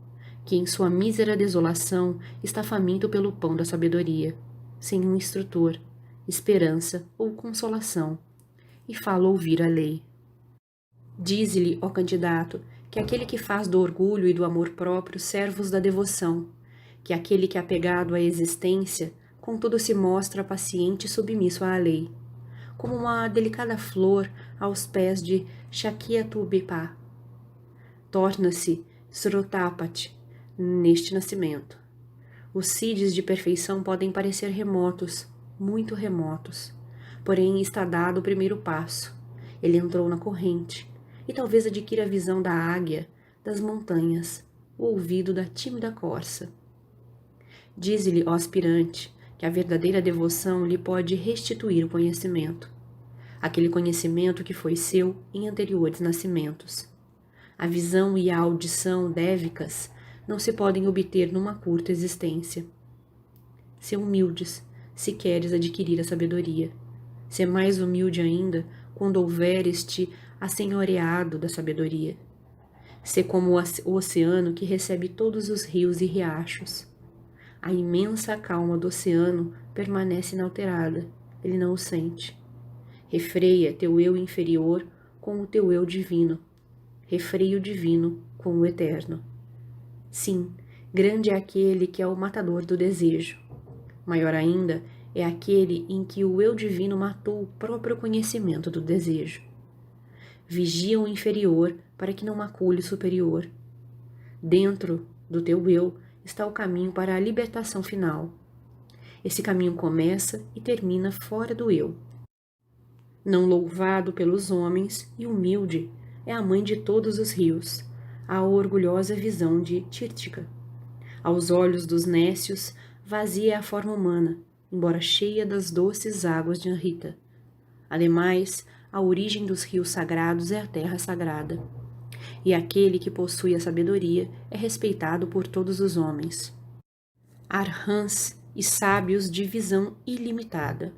que em sua mísera desolação está faminto pelo pão da sabedoria. sem um instrutor, esperança ou consolação, e fala ouvir a lei. Dize-lhe, ó candidato, que aquele que faz do orgulho e do amor próprio servos da devoção, que aquele que é apegado à existência, contudo se mostra paciente e submisso à lei, como uma delicada flor aos pés de Shakyatubipá. Torna-se Srotapati neste nascimento. Os siddhis de perfeição podem parecer remotos, muito remotos, porém está dado o primeiro passo. Ele entrou na corrente, e talvez adquira a visão da águia, das montanhas, o ouvido da tímida corça. Dize-lhe, ó aspirante, que a verdadeira devoção lhe pode restituir o conhecimento, aquele conhecimento que foi seu em anteriores nascimentos. A visão e a audição dévicas não se podem obter numa curta existência. Sê humildes, se queres adquirir a sabedoria. Sê mais humilde ainda quando houveres-te assenhoreado da sabedoria. Sê como o oceano que recebe todos os rios e riachos. A imensa calma do oceano permanece inalterada, ele não o sente. Refreia teu eu inferior com o teu eu divino. Refreia o divino com o eterno. Sim, grande é aquele que é o matador do desejo. Maior ainda é aquele em que o eu divino matou o próprio conhecimento do desejo. Vigia o inferior para que não macule o superior. Dentro do teu eu está o caminho para a libertação final. Esse caminho começa e termina fora do eu. Não louvado pelos homens e humilde, é a mãe de todos os rios, a orgulhosa visão de Tirtika. Aos olhos dos nécios, vazia é a forma humana, embora cheia das doces águas de Amrita. Ademais, a origem dos rios sagrados é a terra sagrada. E aquele que possui a sabedoria é respeitado por todos os homens. Arhãs e sábios de visão ilimitada.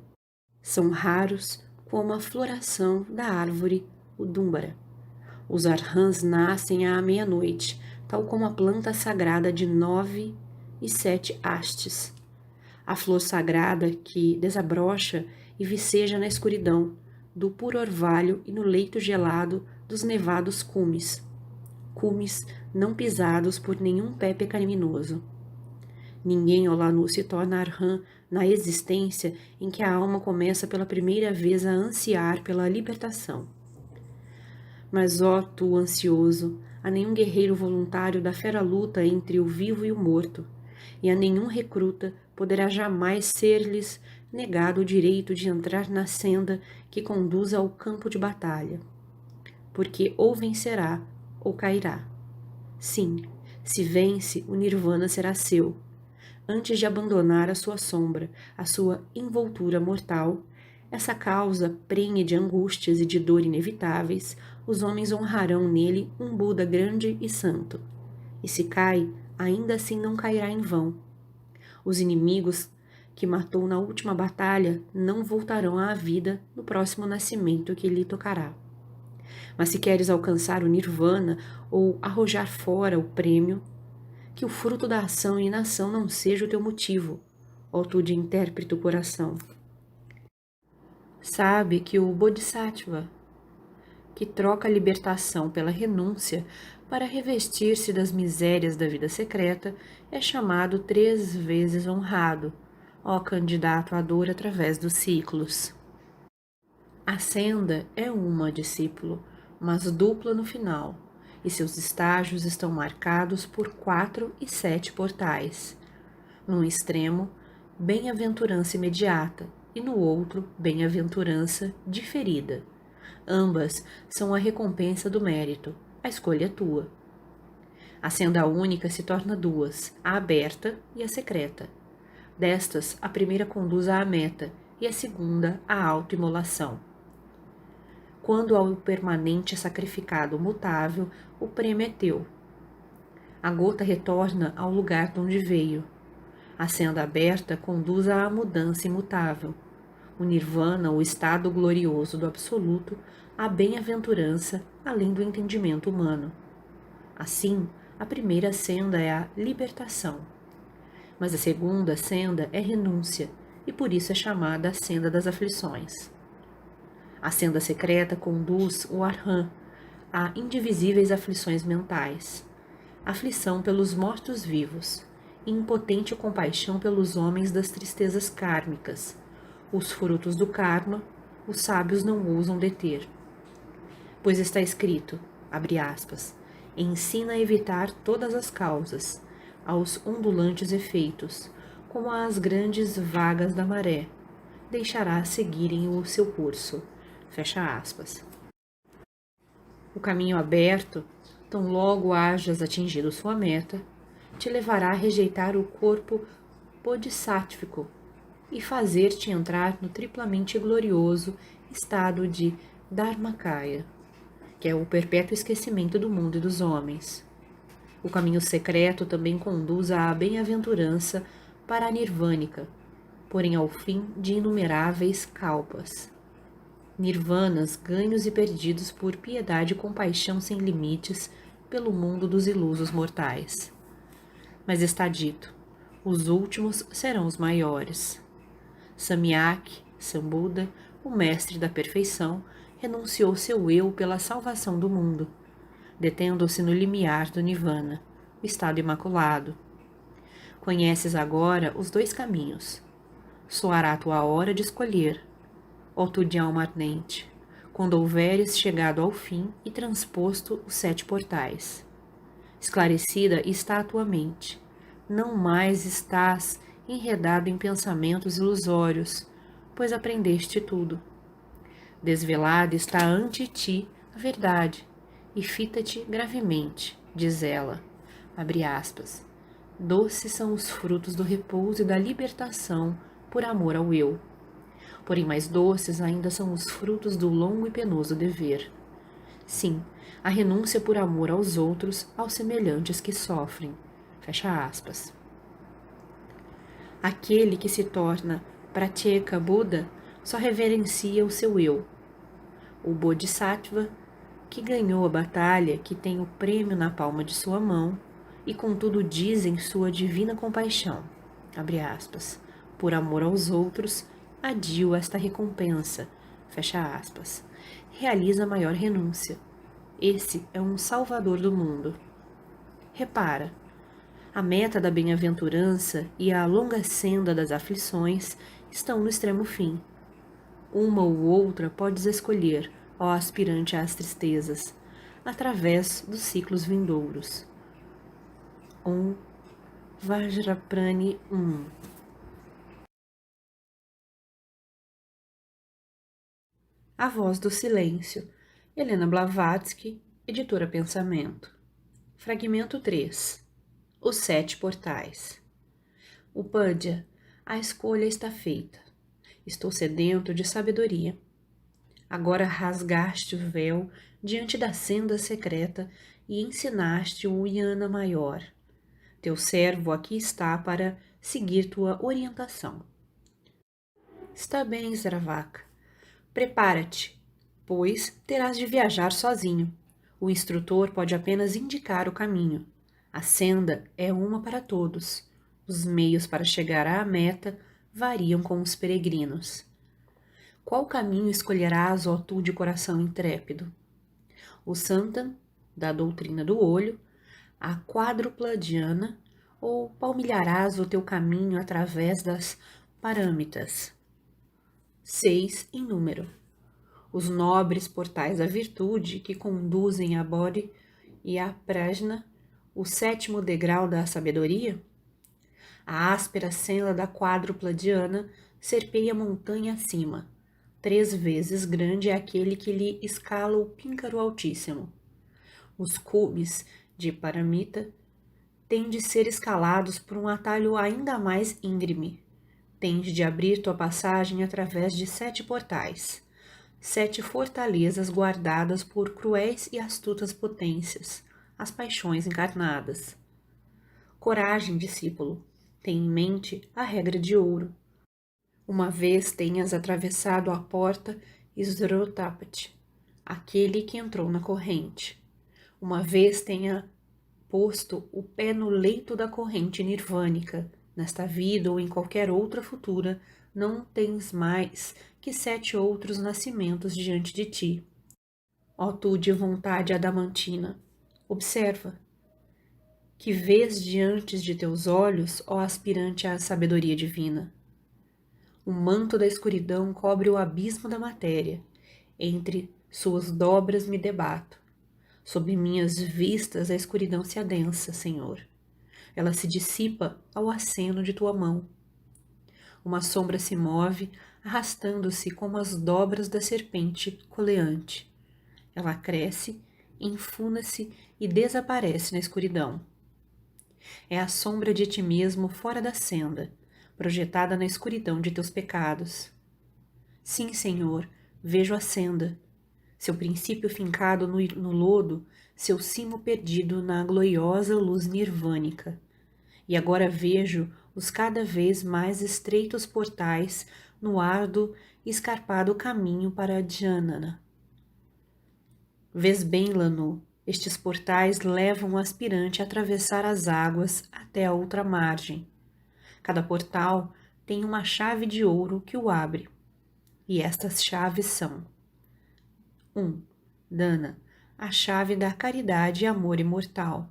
São raros como a floração da árvore Udúmbara. Os arhãs nascem à meia-noite, tal como a planta sagrada de 9 e 7 hastes. A flor sagrada que desabrocha e viceja na escuridão do puro orvalho e no leito gelado dos nevados cumes. Cumes não pisados por nenhum pé pecaminoso. Ninguém Olanu se torna arhã na existência em que a alma começa pela primeira vez a ansiar pela libertação. Mas, ó tu ansioso, a nenhum guerreiro voluntário da fera luta entre o vivo e o morto, e a nenhum recruta poderá jamais ser-lhes negado o direito de entrar na senda que conduz ao campo de batalha, porque ou vencerá ou cairá. Sim, se vence, o nirvana será seu. Antes de abandonar a sua sombra, a sua envoltura mortal, essa causa prenhe de angústias e de dor inevitáveis, os homens honrarão nele um Buda grande e santo. E se cai, ainda assim não cairá em vão. Os inimigos que matou na última batalha não voltarão à vida no próximo nascimento que lhe tocará. Mas se queres alcançar o nirvana ou arrojar fora o prêmio, que o fruto da ação e inação não seja o teu motivo, ó tu de intérprete coração. Sabe que o Bodhisattva, que troca a libertação pela renúncia para revestir-se das misérias da vida secreta, é chamado 3 vezes honrado, ó candidato à dor através dos ciclos. A senda é uma, discípulo, mas dupla no final, e seus estágios estão marcados por 4 e 7 portais. Num extremo, bem-aventurança imediata, e no outro, bem-aventurança diferida. Ambas são a recompensa do mérito, a escolha é tua. A senda única se torna 2, a aberta e a secreta. Destas, a primeira conduz à meta e a segunda à autoimolação. Quando ao permanente é sacrificado mutável, o prêmio é teu. A gota retorna ao lugar de onde veio. A senda aberta conduz à mudança imutável. O nirvana, o estado glorioso do absoluto, a bem-aventurança além do entendimento humano. Assim, a primeira senda é a libertação. Mas a segunda senda é renúncia, e por isso é chamada a senda das aflições. A senda secreta conduz o Arhan a indivisíveis aflições mentais, aflição pelos mortos-vivos e impotente compaixão pelos homens das tristezas kármicas. Os frutos do karma, os sábios não ousam deter. Pois está escrito, abre aspas, ensina a evitar todas as causas, aos ondulantes efeitos, como às grandes vagas da maré, deixará seguirem o seu curso. Fecha aspas. O caminho aberto, tão logo hajas atingido sua meta, te levará a rejeitar o corpo bodhisátvico e fazer-te entrar no triplamente glorioso estado de Dharmakaya, que é o perpétuo esquecimento do mundo e dos homens. O caminho secreto também conduz à bem-aventurança para a nirvânica, porém ao fim de inumeráveis kalpas. Nirvanas, ganhos e perdidos por piedade e compaixão sem limites pelo mundo dos ilusos mortais. Mas está dito, os últimos serão os maiores. Samyak, Sambuda, o mestre da perfeição, renunciou seu eu pela salvação do mundo, detendo-se no limiar do Nirvana, o estado imaculado. Conheces agora os dois caminhos. Soará tua hora de escolher, ó tu de alma ardente, quando houveres chegado ao fim e transposto os 7 portais. Esclarecida está a tua mente, não mais estás enredado em pensamentos ilusórios, pois aprendeste tudo. Desvelada está ante ti a verdade, e fita-te gravemente, diz ela, abre aspas, doces são os frutos do repouso e da libertação por amor ao eu. Porém mais doces ainda são os frutos do longo e penoso dever. Sim, a renúncia por amor aos outros, aos semelhantes que sofrem. Fecha aspas. Aquele que se torna Pratyeka Buda só reverencia o seu eu. O Bodhisattva, que ganhou a batalha, que tem o prêmio na palma de sua mão, e contudo diz em sua divina compaixão, abre aspas, por amor aos outros, adio esta recompensa, fecha aspas, realiza maior renúncia. Esse é um salvador do mundo. Repara, a meta da bem-aventurança e a longa senda das aflições estão no extremo fim. Uma ou outra podes escolher, ó aspirante às tristezas, através dos ciclos vindouros. Vajraprani 1. A Voz do Silêncio, Helena Blavatsky, editora Pensamento. Fragmento 3. Os 7 portais. Upâdia, a escolha está feita. Estou sedento de sabedoria. Agora rasgaste o véu diante da senda secreta e ensinaste o Yana maior. Teu servo aqui está para seguir tua orientação. Está bem, Sravaka. Prepara-te, pois terás de viajar sozinho. O instrutor pode apenas indicar o caminho. A senda é uma para todos. Os meios para chegar à meta variam com os peregrinos. Qual caminho escolherás, ó tu de coração intrépido? O Santan, da doutrina do olho, a quádrupla dhyana, ou palmilharás o teu caminho através das parâmitas? 6 em número. Os nobres portais da virtude que conduzem a Bodhi e a Prajna, o 7º degrau da sabedoria? A áspera senda da quádrupla dhyana serpeia montanha acima. 3 vezes grande é aquele que lhe escala o píncaro altíssimo. Os cumes de Paramita têm de ser escalados por um atalho ainda mais íngreme. Tens de abrir tua passagem através de 7 portais, 7 fortalezas guardadas por cruéis e astutas potências, as paixões encarnadas. Coragem, discípulo, tem em mente a regra de ouro. Uma vez tenhas atravessado a porta Srotapati, aquele que entrou na corrente. Uma vez tenha posto o pé no leito da corrente nirvânica, nesta vida ou em qualquer outra futura, não tens mais que 7 outros nascimentos diante de ti. Ó tu de vontade adamantina, observa, que vês diante de teus olhos, ó aspirante à sabedoria divina. O manto da escuridão cobre o abismo da matéria, entre suas dobras me debato. Sob minhas vistas a escuridão se adensa, Senhor. Ela se dissipa ao aceno de tua mão. Uma sombra se move, arrastando-se como as dobras da serpente coleante. Ela cresce, enfuna-se e desaparece na escuridão. É a sombra de ti mesmo fora da senda, projetada na escuridão de teus pecados. Sim, Senhor, vejo a senda, seu princípio fincado no lodo, seu cimo perdido na gloriosa luz nirvânica. E agora vejo os cada vez mais estreitos portais no árduo e escarpado caminho para Djannana. Vês bem, Lanu, estes portais levam o aspirante a atravessar as águas até a outra margem. Cada portal tem uma chave de ouro que o abre. E estas chaves são: 1. Dana, a chave da caridade e amor imortal.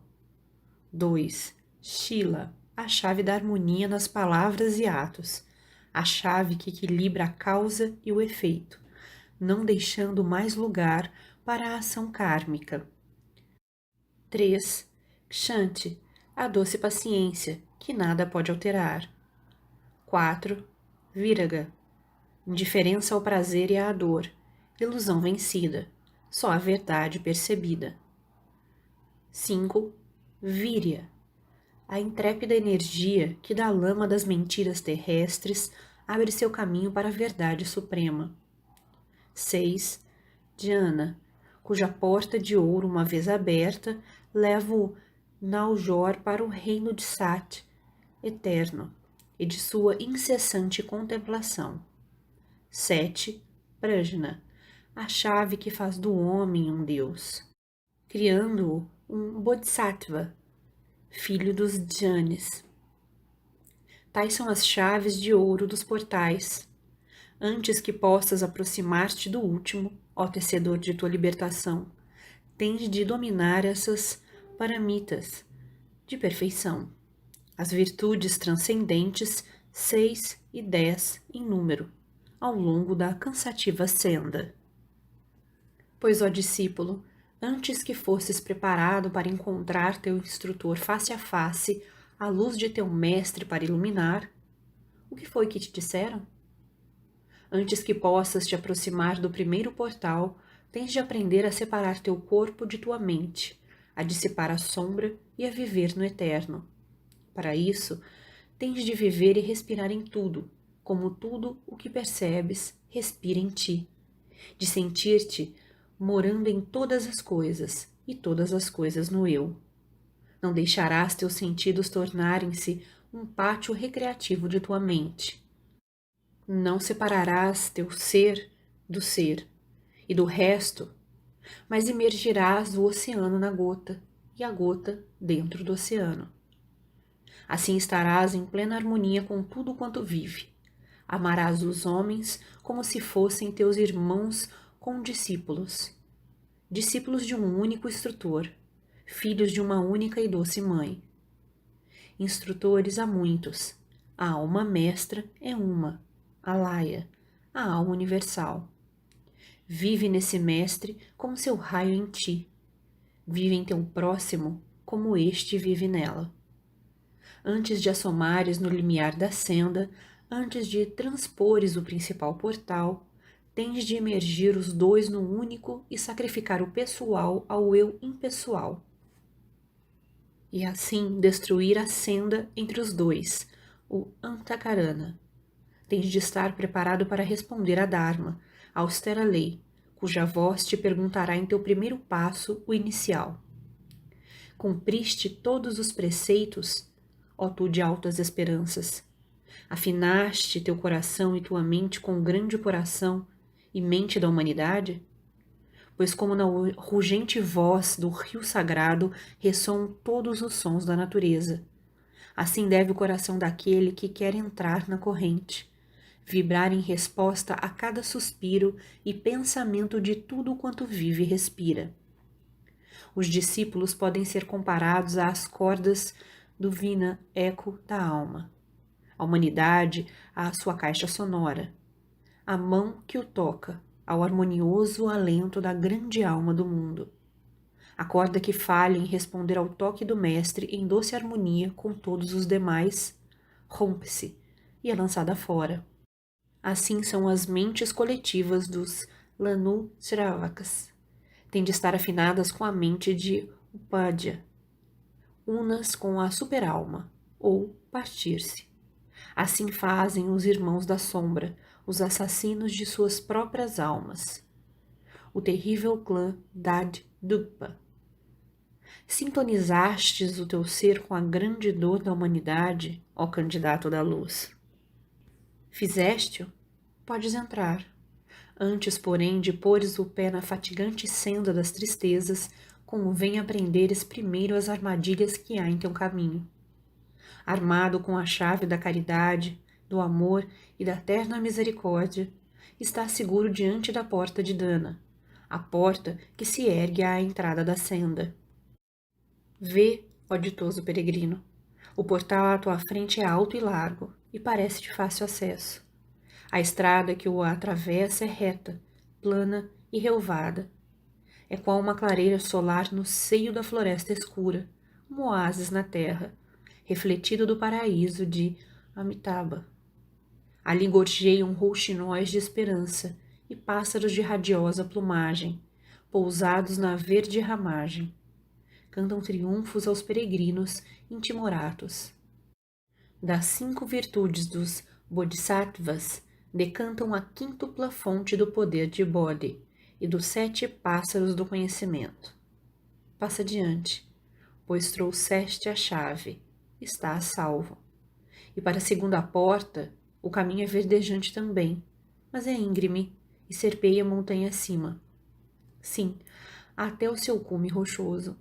2. Shila, a chave da harmonia nas palavras e atos, a chave que equilibra a causa e o efeito, não deixando mais lugar para a ação kármica. 3. Kshanti, a doce paciência, que nada pode alterar. 4. Viraga, indiferença ao prazer e à dor, ilusão vencida, só a verdade percebida. 5. Virya, a intrépida energia que da lama das mentiras terrestres abre seu caminho para a verdade suprema. 6. Dhyana, cuja porta de ouro, uma vez aberta, leva o Naljor para o reino de Sat, eterno, e de sua incessante contemplação. 7. Prajna, a chave que faz do homem um Deus, criando-o um Bodhisattva, filho dos Dhyanis. Tais são as chaves de ouro dos portais. Antes que possas aproximar-te do último, ó tecedor de tua libertação, tens de dominar essas paramitas de perfeição, as virtudes transcendentes 6 e 10 em número, ao longo da cansativa senda. Pois, ó discípulo, antes que fosses preparado para encontrar teu instrutor face a face, à luz de teu mestre para iluminar, o que foi que te disseram? Antes que possas te aproximar do primeiro portal, tens de aprender a separar teu corpo de tua mente, a dissipar a sombra e a viver no eterno. Para isso, tens de viver e respirar em tudo, como tudo o que percebes respira em ti, de sentir-te morando em todas as coisas e todas as coisas no eu. Não deixarás teus sentidos tornarem-se um pátio recreativo de tua mente. Não separarás teu ser do ser e do resto, mas imergirás o oceano na gota e a gota dentro do oceano. Assim estarás em plena harmonia com tudo quanto vive. Amarás os homens como se fossem teus irmãos condiscípulos, discípulos de um único instrutor, filhos de uma única e doce mãe. Instrutores há muitos, a alma mestra é uma, Alaya, a alma universal. Vive nesse mestre como seu raio em ti. Vive em teu próximo como este vive nela. Antes de assomares no limiar da senda, antes de transpores o principal portal, tens de emergir os dois no único e sacrificar o pessoal ao eu impessoal. E assim destruir a senda entre os dois, o Antakarana. Tens de estar preparado para responder a Dharma, a austera lei, cuja voz te perguntará em teu primeiro passo, o inicial. Cumpriste todos os preceitos, ó tu de altas esperanças? Afinaste teu coração e tua mente com o grande coração e mente da humanidade? Pois como na rugente voz do rio sagrado ressoam todos os sons da natureza, assim deve o coração daquele que quer entrar na corrente, vibrar em resposta a cada suspiro e pensamento de tudo quanto vive e respira. Os discípulos podem ser comparados às cordas do vina eco da alma, a humanidade à sua caixa sonora, a mão que o toca ao harmonioso alento da grande alma do mundo, a corda que falha em responder ao toque do mestre em doce harmonia com todos os demais, rompe-se e é lançada fora. Assim são as mentes coletivas dos Lanu Sravakas. Têm de estar afinadas com a mente de Upadhyaya, unas com a superalma, ou partir-se. Assim fazem os irmãos da sombra, os assassinos de suas próprias almas. O terrível clã Dad Dugpa. Sintonizastes o teu ser com a grande dor da humanidade, ó candidato da luz. Fizeste-o? Podes entrar. Antes, porém, de pôres o pé na fatigante senda das tristezas, convém aprenderes primeiro as armadilhas que há em teu caminho. Armado com a chave da caridade, do amor e da terna misericórdia, estás seguro diante da porta de Dana, a porta que se ergue à entrada da senda. Vê, ó ditoso peregrino, o portal à tua frente é alto e largo, e parece de fácil acesso. A estrada que o atravessa é reta, plana e relvada. É qual uma clareira solar no seio da floresta escura, um oásis na terra, refletido do paraíso de Amitabha. Ali gorjeiam rouxinóis de esperança e pássaros de radiosa plumagem, pousados na verde ramagem. Cantam triunfos aos peregrinos intimoratos. Das 5 virtudes dos Bodhisattvas, decantam a quíntupla fonte do poder de Bodhi e dos 7 pássaros do conhecimento. Passa adiante, pois trouxeste a chave, está a salvo. E para a segunda porta, o caminho é verdejante também, mas é íngreme e serpeia montanha acima. Sim, até o seu cume rochoso.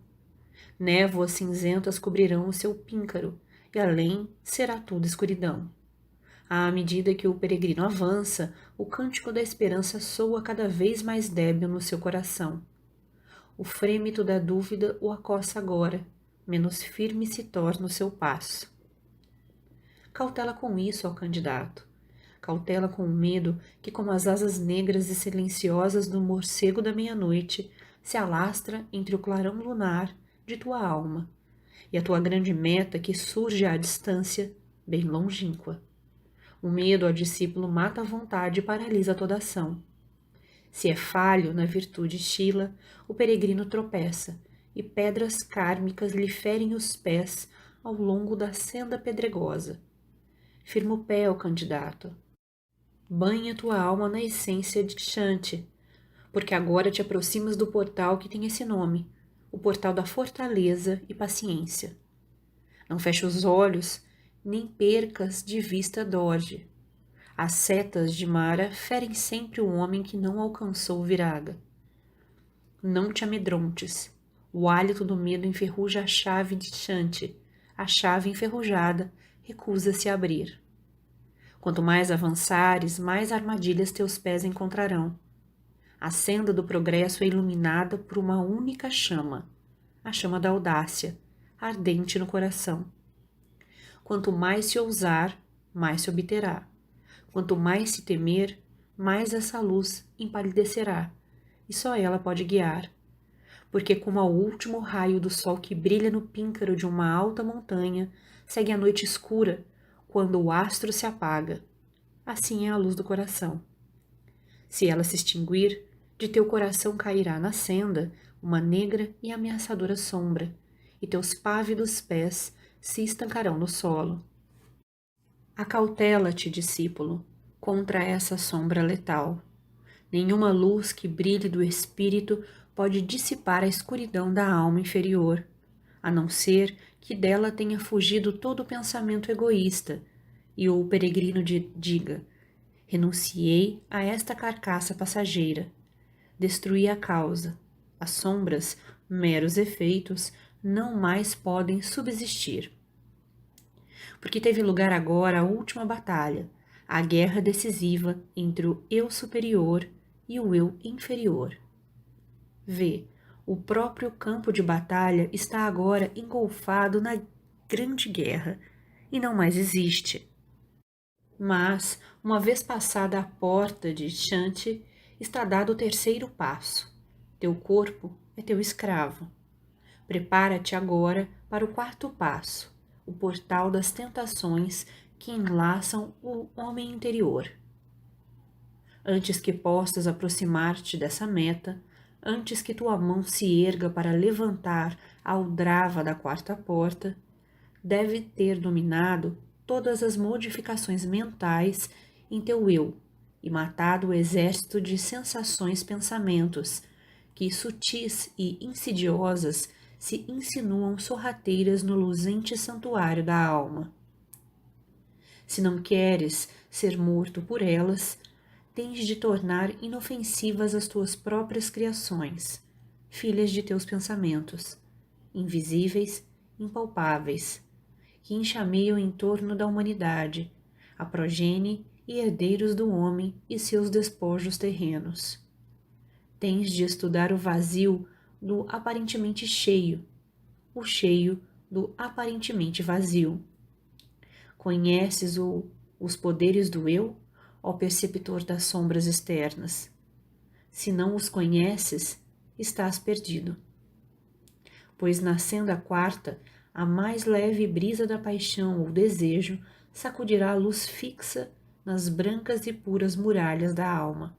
Névoas cinzentas cobrirão o seu píncaro, e além será tudo escuridão. À medida que o peregrino avança, o cântico da esperança soa cada vez mais débil no seu coração. O frêmito da dúvida o acossa agora, menos firme se torna o seu passo. Cautela com isso, ó candidato. Cautela com o medo que, como as asas negras e silenciosas do morcego da meia-noite, se alastra entre o clarão lunar de tua alma e a tua grande meta que surge à distância, bem longínqua. O medo, ó discípulo, mata a vontade e paralisa toda ação. Se é falho na virtude Shila, o peregrino tropeça, e pedras kármicas lhe ferem os pés ao longo da senda pedregosa. Firma o pé, ó candidato. Banha tua alma na essência de Shanti, porque agora te aproximas do portal que tem esse nome, o portal da fortaleza e paciência. Não feche os olhos, nem percas de vista Dorje. As setas de Mara ferem sempre o homem que não alcançou viraga. Não te amedrontes. O hálito do medo enferruja a chave de Shanti. A chave enferrujada recusa-se a abrir. Quanto mais avançares, mais armadilhas teus pés encontrarão. A senda do progresso é iluminada por uma única chama, a chama da audácia, ardente no coração. Quanto mais se ousar, mais se obterá. Quanto mais se temer, mais essa luz empalidecerá, e só ela pode guiar. Porque como ao último raio do sol que brilha no píncaro de uma alta montanha, segue a noite escura, quando o astro se apaga. Assim é a luz do coração. Se ela se extinguir, de teu coração cairá na senda uma negra e ameaçadora sombra, e teus pávidos pés se estancarão no solo. Acautela-te, discípulo, contra essa sombra letal. Nenhuma luz que brilhe do espírito pode dissipar a escuridão da alma inferior, a não ser que dela tenha fugido todo o pensamento egoísta, e o peregrino diga: renunciei a esta carcaça passageira, destruí a causa, as sombras, meros efeitos, não mais podem subsistir. Porque teve lugar agora a última batalha, a guerra decisiva entre o eu superior e o eu inferior. Vê, o próprio campo de batalha está agora engolfado na grande guerra e não mais existe. Mas, uma vez passada a porta de Shanti, está dado o terceiro passo. Teu corpo é teu escravo. Prepara-te agora para o quarto passo, o portal das tentações que enlaçam o homem interior. Antes que possas aproximar-te dessa meta, antes que tua mão se erga para levantar a aldrava da quarta porta, deve ter dominado todas as modificações mentais em teu eu e matado o exército de sensações-pensamentos que, sutis e insidiosas, se insinuam sorrateiras no luzente santuário da alma. Se não queres ser morto por elas, tens de tornar inofensivas as tuas próprias criações, filhas de teus pensamentos, invisíveis, impalpáveis, que enxameiam em torno da humanidade, a progenie e herdeiros do homem e seus despojos terrenos. Tens de estudar o vazio do aparentemente cheio, o cheio do aparentemente vazio. Conheces os poderes do eu, ó perceptor das sombras externas? Se não os conheces, estás perdido. Pois nascendo a quarta, a mais leve brisa da paixão ou desejo sacudirá a luz fixa nas brancas e puras muralhas da alma.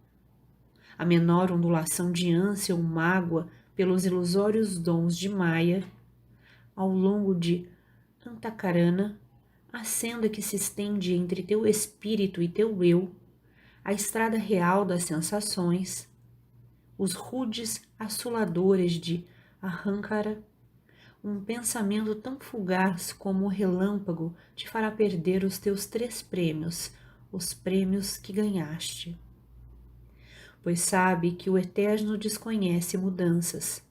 A menor ondulação de ânsia ou mágoa pelos ilusórios dons de Maya, ao longo de Antakarana, a senda que se estende entre teu espírito e teu eu, a estrada real das sensações, os rudes assoladores de Ahankara, um pensamento tão fugaz como o relâmpago te fará perder os teus 3 prêmios, os prêmios que ganhaste. Pois sabe que o Eterno desconhece mudanças.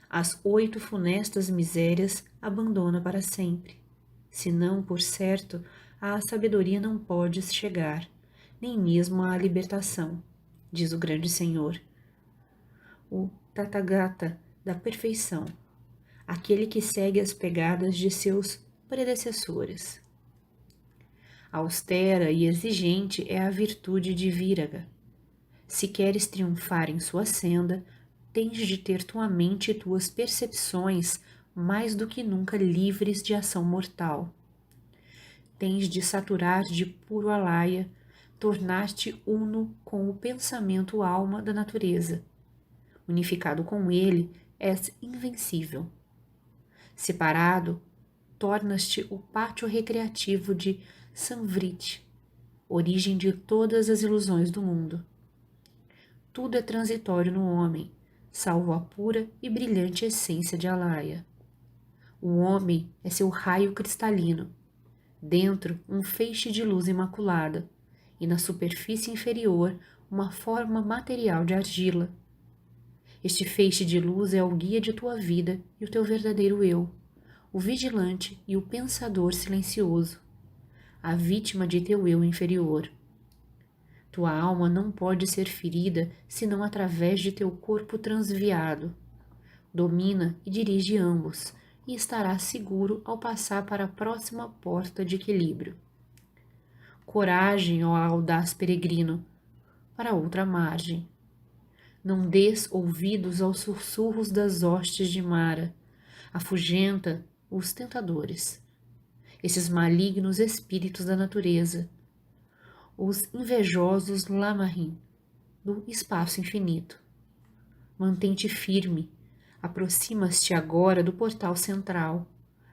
As 8 funestas misérias abandona para sempre. Senão, por certo, à sabedoria não podes chegar, nem mesmo à libertação, diz o grande Senhor. O Tathagata da perfeição, aquele que segue as pegadas de seus predecessores. Austera e exigente é a virtude de Viraga. Se queres triunfar em sua senda, tens de ter tua mente e tuas percepções mais do que nunca livres de ação mortal. Tens de saturar de puro alaya, tornar-te uno com o pensamento alma da natureza. Unificado com ele, és invencível. Separado, tornas-te o pátio recreativo de Samvriti, origem de todas as ilusões do mundo. Tudo é transitório no homem, salvo a pura e brilhante essência de Alaya. O homem é seu raio cristalino, dentro um feixe de luz imaculada, e na superfície inferior uma forma material de argila. Este feixe de luz é o guia de tua vida e o teu verdadeiro eu, o vigilante e o pensador silencioso, a vítima de teu eu inferior. Tua alma não pode ser ferida senão através de teu corpo transviado. Domina e dirige ambos, e estarás seguro ao passar para a próxima porta de equilíbrio. Coragem, ó audaz peregrino, para outra margem. Não dês ouvidos aos sussurros das hostes de Mara, afugenta os tentadores, esses malignos espíritos da natureza, os invejosos Lamarim do espaço infinito. Mantém-te firme, aproximas-te agora do portal central,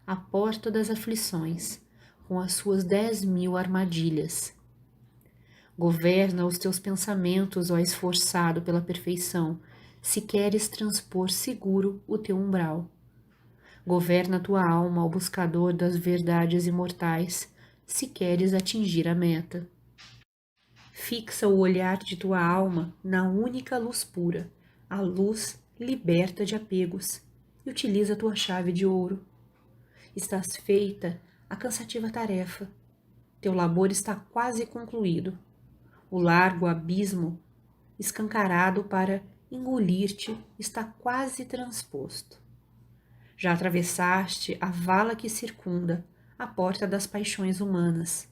a porta das aflições, com as suas 10.000 armadilhas. Governa os teus pensamentos, ó esforçado pela perfeição, se queres transpor seguro o teu umbral. Governa tua alma, ó buscador das verdades imortais, se queres atingir a meta. Fixa o olhar de tua alma na única luz pura, a luz liberta de apegos, e utiliza tua chave de ouro. Estás feita a cansativa tarefa. Teu labor está quase concluído. O largo abismo escancarado para engolir-te está quase transposto. Já atravessaste a vala que circunda a porta das paixões humanas.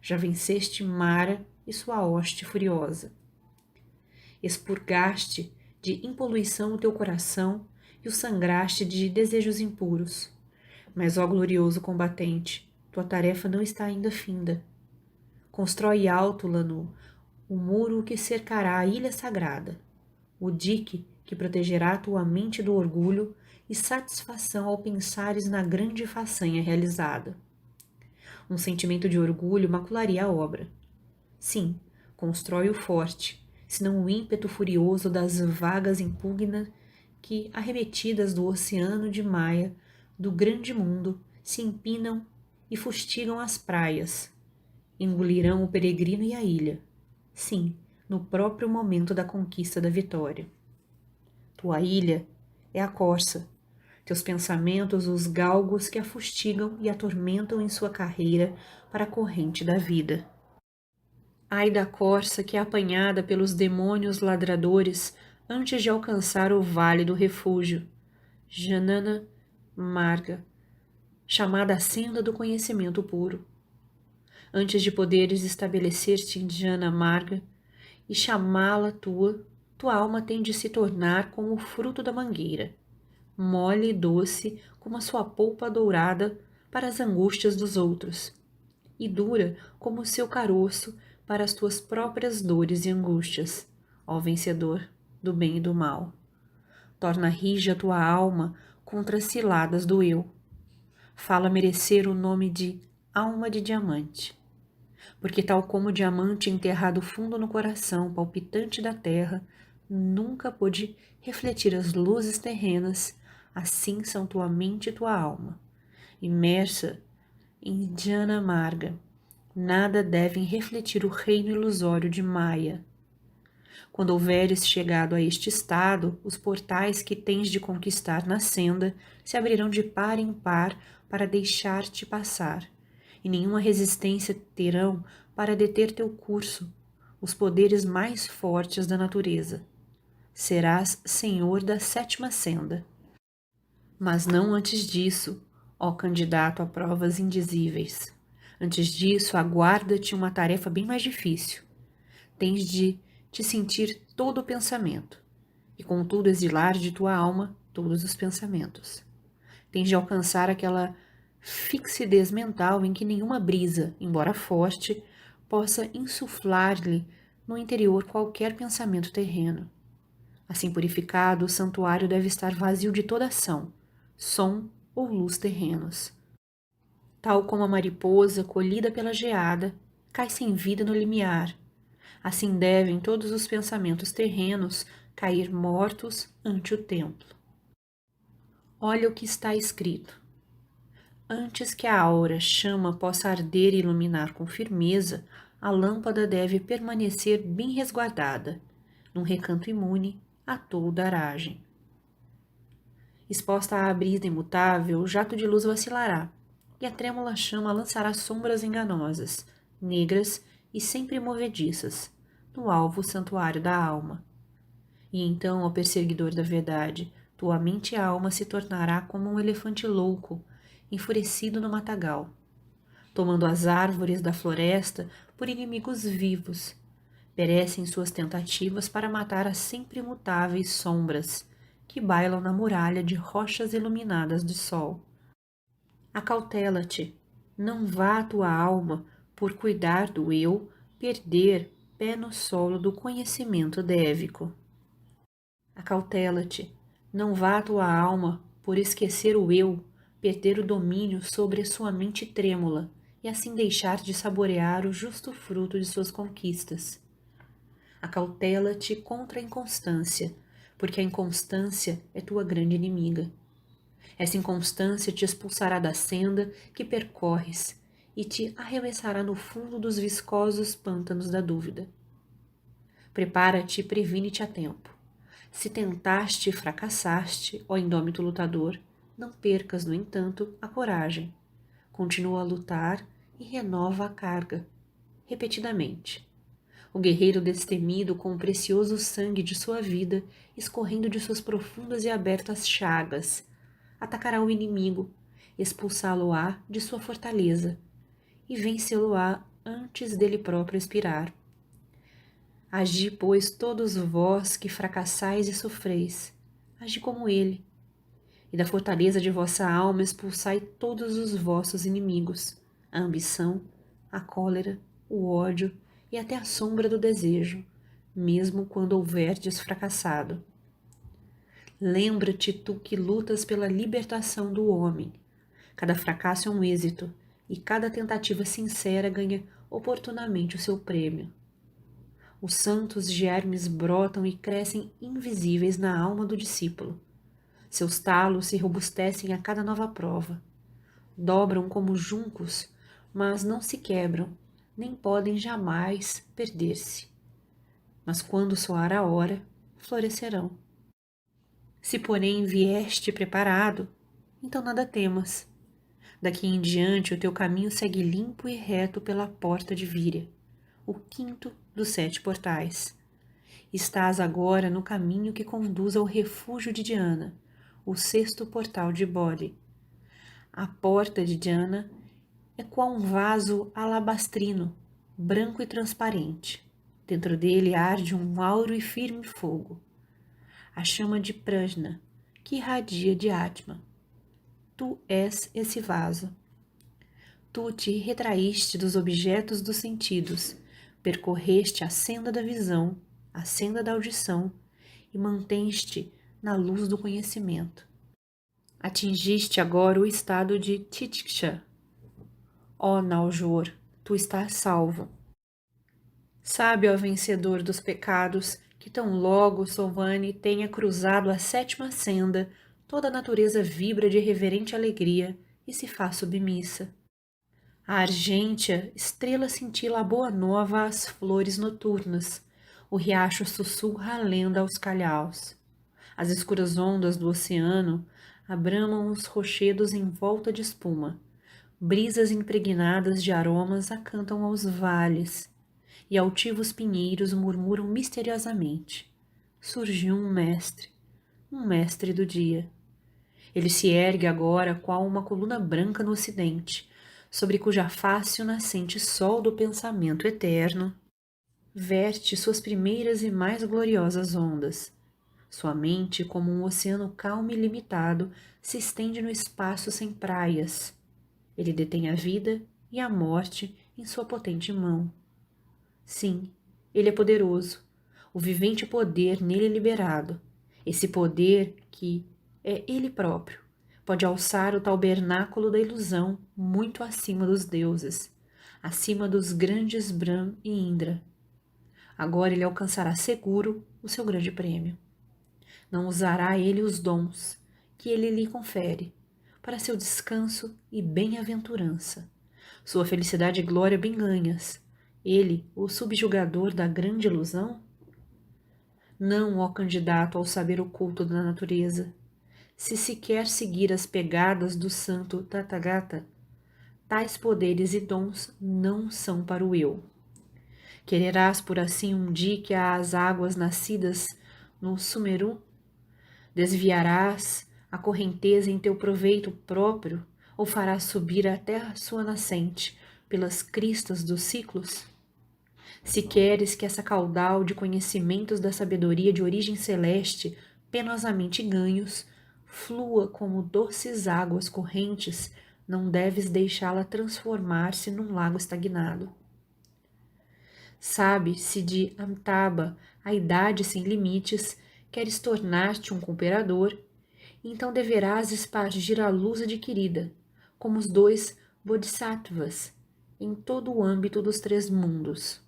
Já venceste Mara e sua hoste furiosa. Expurgaste de impoluição o teu coração e o sangraste de desejos impuros. Mas, ó glorioso combatente, tua tarefa não está ainda finda. Constrói alto, Lanu, o muro que cercará a ilha sagrada, o dique que protegerá tua mente do orgulho e satisfação ao pensares na grande façanha realizada. Um sentimento de orgulho macularia a obra. Sim, constrói o forte, senão o ímpeto furioso das vagas impugnas que, arremetidas do oceano de Maia, do grande mundo, se empinam e fustigam as praias, engolirão o peregrino e a ilha. Sim, no próprio momento da conquista da vitória. Tua ilha é a corça, teus pensamentos os galgos que a fustigam e atormentam em sua carreira para a corrente da vida. Ai da corça que é apanhada pelos demônios ladradores antes de alcançar o vale do refúgio. Janana Marga, chamada a senda do conhecimento puro. Antes de poderes estabelecer-te em Jana Marga e chamá-la tua alma tem de se tornar como o fruto da mangueira, mole e doce como a sua polpa dourada para as angústias dos outros, e dura como o seu caroço para as tuas próprias dores e angústias, ó vencedor do bem e do mal. Torna rija a tua alma contra as ciladas do eu. Fala merecer o nome de alma de diamante, porque tal como o diamante enterrado fundo no coração palpitante da terra nunca pôde refletir as luzes terrenas, assim são tua mente e tua alma, imersa em Jnana Marga. Nada devem refletir o reino ilusório de Maya. Quando houveres chegado a este estado, os portais que tens de conquistar na senda se abrirão de par em par para deixar-te passar, e nenhuma resistência terão para deter teu curso, os poderes mais fortes da natureza. Serás senhor da sétima senda. Mas não antes disso, ó candidato a provas indizíveis. Antes disso, aguarda-te uma tarefa bem mais difícil. Tens de te sentir todo o pensamento, e contudo exilar de tua alma todos os pensamentos. Tens de alcançar aquela fixidez mental em que nenhuma brisa, embora forte, possa insuflar-lhe no interior qualquer pensamento terreno. Assim purificado, o santuário deve estar vazio de toda ação, som ou luz terrenos. Tal como a mariposa colhida pela geada cai sem vida no limiar, assim devem todos os pensamentos terrenos cair mortos ante o templo. Olha o que está escrito. Antes que a aura chama possa arder e iluminar com firmeza, a lâmpada deve permanecer bem resguardada, num recanto imune a toda aragem. Exposta à brisa imutável, o jato de luz vacilará, e a trêmula chama lançará sombras enganosas, negras e sempre movediças, no alvo santuário da alma. E então, ó perseguidor da verdade, tua mente e alma se tornará como um elefante louco, enfurecido no matagal, tomando as árvores da floresta por inimigos vivos. Perecem suas tentativas para matar as sempre imutáveis sombras que bailam na muralha de rochas iluminadas de sol. Acautela-te, não vá a tua alma, por cuidar do eu, perder pé no solo do conhecimento dévico. Acautela-te, não vá a tua alma, por esquecer o eu, perder o domínio sobre a sua mente trêmula e assim deixar de saborear o justo fruto de suas conquistas. Acautela-te contra a inconstância, porque a inconstância é tua grande inimiga. Essa inconstância te expulsará da senda que percorres e te arremessará no fundo dos viscosos pântanos da dúvida. Prepara-te e previne-te a tempo. Se tentaste e fracassaste, ó indômito lutador, não percas, no entanto, a coragem. Continua a lutar e renova a carga, repetidamente. O guerreiro destemido, com o precioso sangue de sua vida escorrendo de suas profundas e abertas chagas, atacará o inimigo, expulsá-lo-á de sua fortaleza e vencê-lo-á antes dele próprio expirar. Agi, pois, todos vós que fracassais e sofreis, agi como ele, e da fortaleza de vossa alma expulsai todos os vossos inimigos, a ambição, a cólera, o ódio e até a sombra do desejo, mesmo quando houverdes fracassado. Lembra-te tu que lutas pela libertação do homem. Cada fracasso é um êxito, e cada tentativa sincera ganha oportunamente o seu prêmio. Os santos germes brotam e crescem invisíveis na alma do discípulo. Seus talos se robustecem a cada nova prova. Dobram como juncos, mas não se quebram, nem podem jamais perder-se. Mas quando soar a hora, florescerão. Se, porém, vieste preparado, então nada temas. Daqui em diante o teu caminho segue limpo e reto pela porta de Víria, o quinto dos 7 portais. Estás agora no caminho que conduz ao refúgio de Diana, o 6º portal de Bode. A porta de Diana é qual um vaso alabastrino, branco e transparente. Dentro dele arde um áureo e firme fogo, a chama de Prajna, que irradia de Atma. Tu és esse vaso. Tu te retraíste dos objetos dos sentidos, percorreste a senda da visão, a senda da audição e mantens-te na luz do conhecimento. Atingiste agora o estado de Titiksha. Ó Naljor, tu estás salvo. Sabe, ó vencedor dos pecados, que tão logo Sovane tenha cruzado a 7ª senda, toda a natureza vibra de reverente alegria e se faz submissa. A argêntea estrela cintila a boa nova às flores noturnas, o riacho sussurra a lenda aos calhaus. As escuras ondas do oceano abramam os rochedos em volta de espuma, brisas impregnadas de aromas acantam aos vales, e altivos pinheiros murmuram misteriosamente. Surgiu um mestre do dia. Ele se ergue agora qual uma coluna branca no ocidente, sobre cuja face o nascente sol do pensamento eterno verte suas primeiras e mais gloriosas ondas. Sua mente, como um oceano calmo e limitado, se estende no espaço sem praias. Ele detém a vida e a morte em sua potente mão. Sim, ele é poderoso, o vivente poder nele liberado, esse poder que é ele próprio, pode alçar o tabernáculo da ilusão muito acima dos deuses, acima dos grandes Brahm e Indra. Agora ele alcançará seguro o seu grande prêmio. Não usará ele os dons que ele lhe confere para seu descanso e bem-aventurança. Sua felicidade e glória bem ganhas. Ele, o subjugador da grande ilusão? Não, ó candidato ao saber oculto da natureza. Se quer seguir as pegadas do santo Tathagata, tais poderes e dons não são para o eu. Quererás por assim um dique às águas nascidas no Sumeru? Desviarás a correnteza em teu proveito próprio ou farás subir até a sua nascente pelas cristas dos ciclos? Se queres que essa caudal de conhecimentos da sabedoria de origem celeste, penosamente ganhos, flua como doces águas correntes, não deves deixá-la transformar-se num lago estagnado. Sabe, se de Amitabha, a idade sem limites, queres tornar-te um cooperador, então deverás espargir a luz adquirida, como os 2 bodhisattvas, em todo o âmbito dos 3 mundos.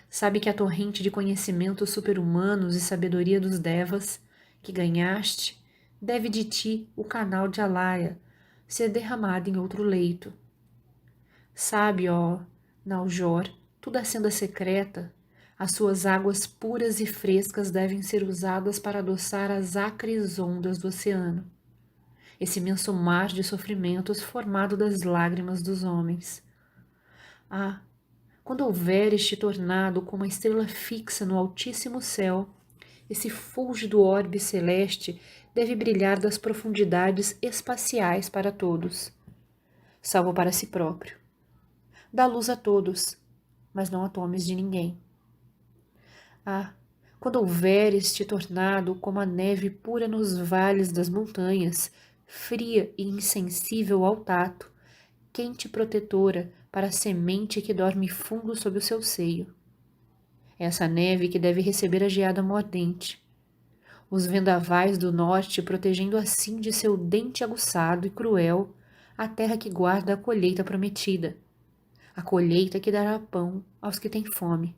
Sabe que a torrente de conhecimentos super-humanos e sabedoria dos devas que ganhaste deve de ti o canal de Alaya ser derramado em outro leito. Sabe, ó Naljor, toda a senda secreta, as suas águas puras e frescas devem ser usadas para adoçar as acres ondas do oceano, esse imenso mar de sofrimentos formado das lágrimas dos homens. Ah, quando houver este tornado como a estrela fixa no altíssimo céu, esse fúlgido orbe celeste deve brilhar das profundidades espaciais para todos, salvo para si próprio. Dá luz a todos, mas não a tomes de ninguém. Ah, quando houver este tornado como a neve pura nos vales das montanhas, fria e insensível ao tato, quente e protetora para a semente que dorme fundo sob o seu seio. É essa neve que deve receber a geada mordente, os vendavais do norte protegendo assim de seu dente aguçado e cruel a terra que guarda a colheita prometida, a colheita que dará pão aos que têm fome.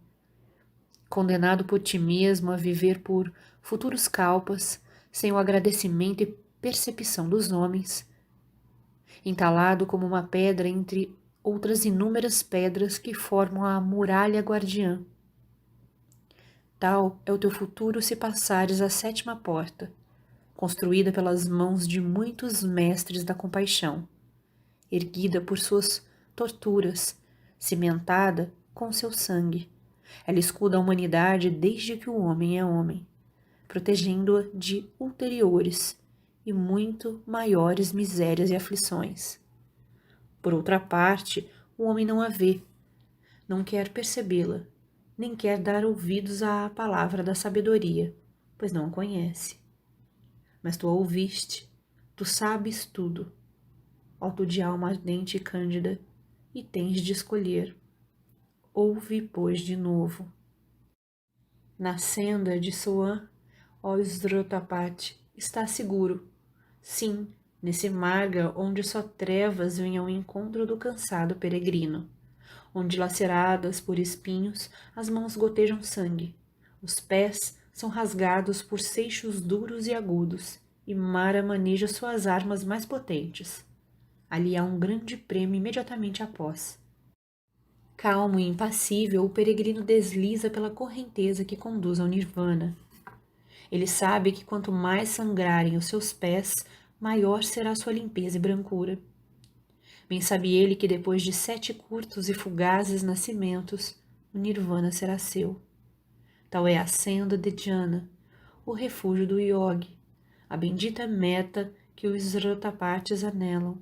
Condenado por ti mesmo a viver por futuros calpas, sem o agradecimento e percepção dos homens, entalado como uma pedra entre outras inúmeras pedras que formam a muralha guardiã. Tal é o teu futuro se passares a sétima porta, construída pelas mãos de muitos mestres da compaixão, erguida por suas torturas, cimentada com seu sangue. Ela escuda a humanidade desde que o homem é homem, protegendo-a de ulteriores e muito maiores misérias e aflições. Por outra parte, o homem não a vê, não quer percebê-la, nem quer dar ouvidos à palavra da sabedoria, pois não a conhece. Mas tu a ouviste, tu sabes tudo, ó tu de alma ardente e cândida, e tens de escolher. Ouve, pois, de novo. Na senda de Soan, ó Srotapati, está seguro. Sim, nesse marga onde só trevas vêm ao encontro do cansado peregrino, onde laceradas por espinhos as mãos gotejam sangue, os pés são rasgados por seixos duros e agudos, e Mara maneja suas armas mais potentes. Ali há um grande prêmio imediatamente após. Calmo e impassível, o peregrino desliza pela correnteza que conduz ao Nirvana. Ele sabe que quanto mais sangrarem os seus pés, maior será sua limpeza e brancura. Bem sabe ele que depois de 7 curtos e fugazes nascimentos, o Nirvana será seu. Tal é a senda de Jnana, o refúgio do yogi, a bendita meta que os Sratapatis anelam.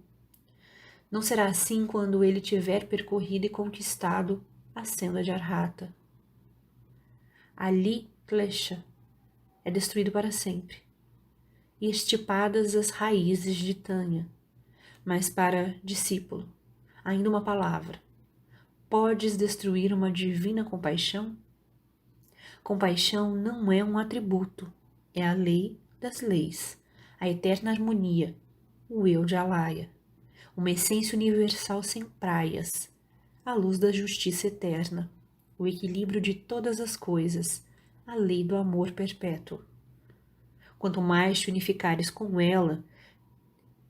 Não será assim quando ele tiver percorrido e conquistado a senda de Arhata. Ali, Klesha é destruído para sempre, e estipadas as raízes de Tanya. Mas para discípulo, ainda uma palavra. Podes destruir uma divina compaixão? Compaixão não é um atributo, é a lei das leis, a eterna harmonia, o eu de Alaya, uma essência universal sem praias, a luz da justiça eterna, o equilíbrio de todas as coisas, a lei do amor perpétuo. Quanto mais te unificares com ela,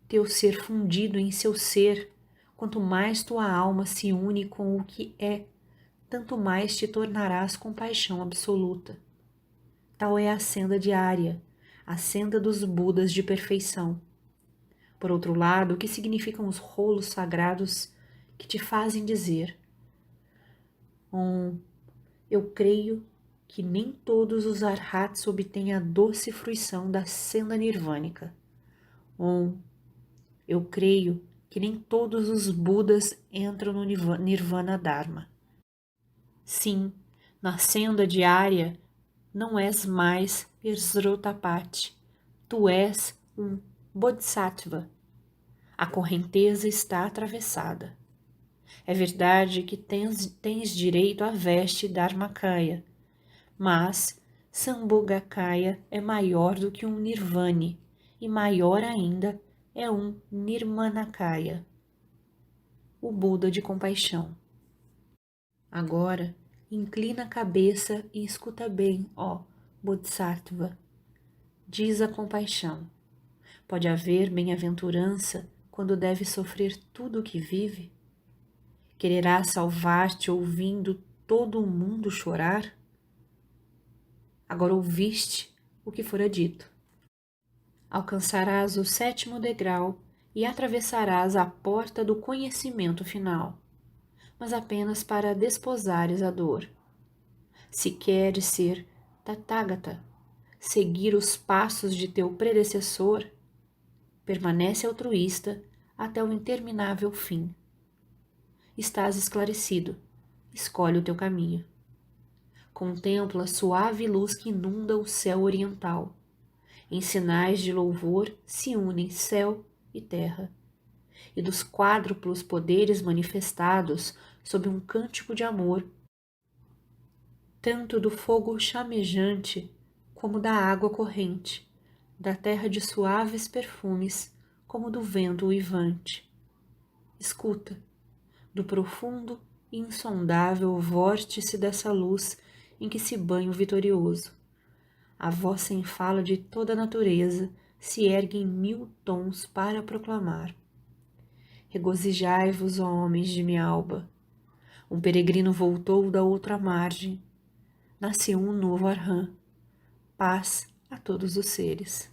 teu ser fundido em seu ser, quanto mais tua alma se une com o que é, tanto mais te tornarás compaixão absoluta. Tal é a senda diária, a senda dos Budas de perfeição. Por outro lado, o que significam os rolos sagrados que te fazem dizer: eu creio que nem todos os arhats obtêm a doce fruição da senda nirvânica. Eu creio que nem todos os Budas entram no Nirvana Dharma. Sim, na senda diária não és mais Srotapati, tu és um Bodhisattva. A correnteza está atravessada. É verdade que tens direito à veste Dharmakaya, mas Sambhogakaya é maior do que um Nirvani, e maior ainda é um Nirmanakaya, o Buda de compaixão. Agora, inclina a cabeça e escuta bem, ó Bodhisattva. Diz a compaixão: pode haver bem-aventurança quando deve sofrer tudo o que vive? Quererá salvar-te ouvindo todo o mundo chorar? Agora ouviste o que fora dito. Alcançarás o 7º degrau e atravessarás a porta do conhecimento final. mas apenas para desposares a dor. Se queres ser Tathagata, seguir os passos de teu predecessor, permanece altruísta até o interminável fim. Estás esclarecido, escolhe o teu caminho. Contempla a suave luz que inunda o céu oriental. Em sinais de louvor se unem céu e terra, e dos quádruplos poderes manifestados sob um cântico de amor, tanto do fogo chamejante como da água corrente, da terra de suaves perfumes como do vento uivante. Escuta, do profundo e insondável vórtice dessa luz em que se banha o vitorioso. A voz sem fala de toda a natureza se ergue em 1000 tons para proclamar. Regozijai-vos, ó homens de minha alba. Um peregrino voltou da outra margem. Nasceu um novo Arhã. Paz a todos os seres.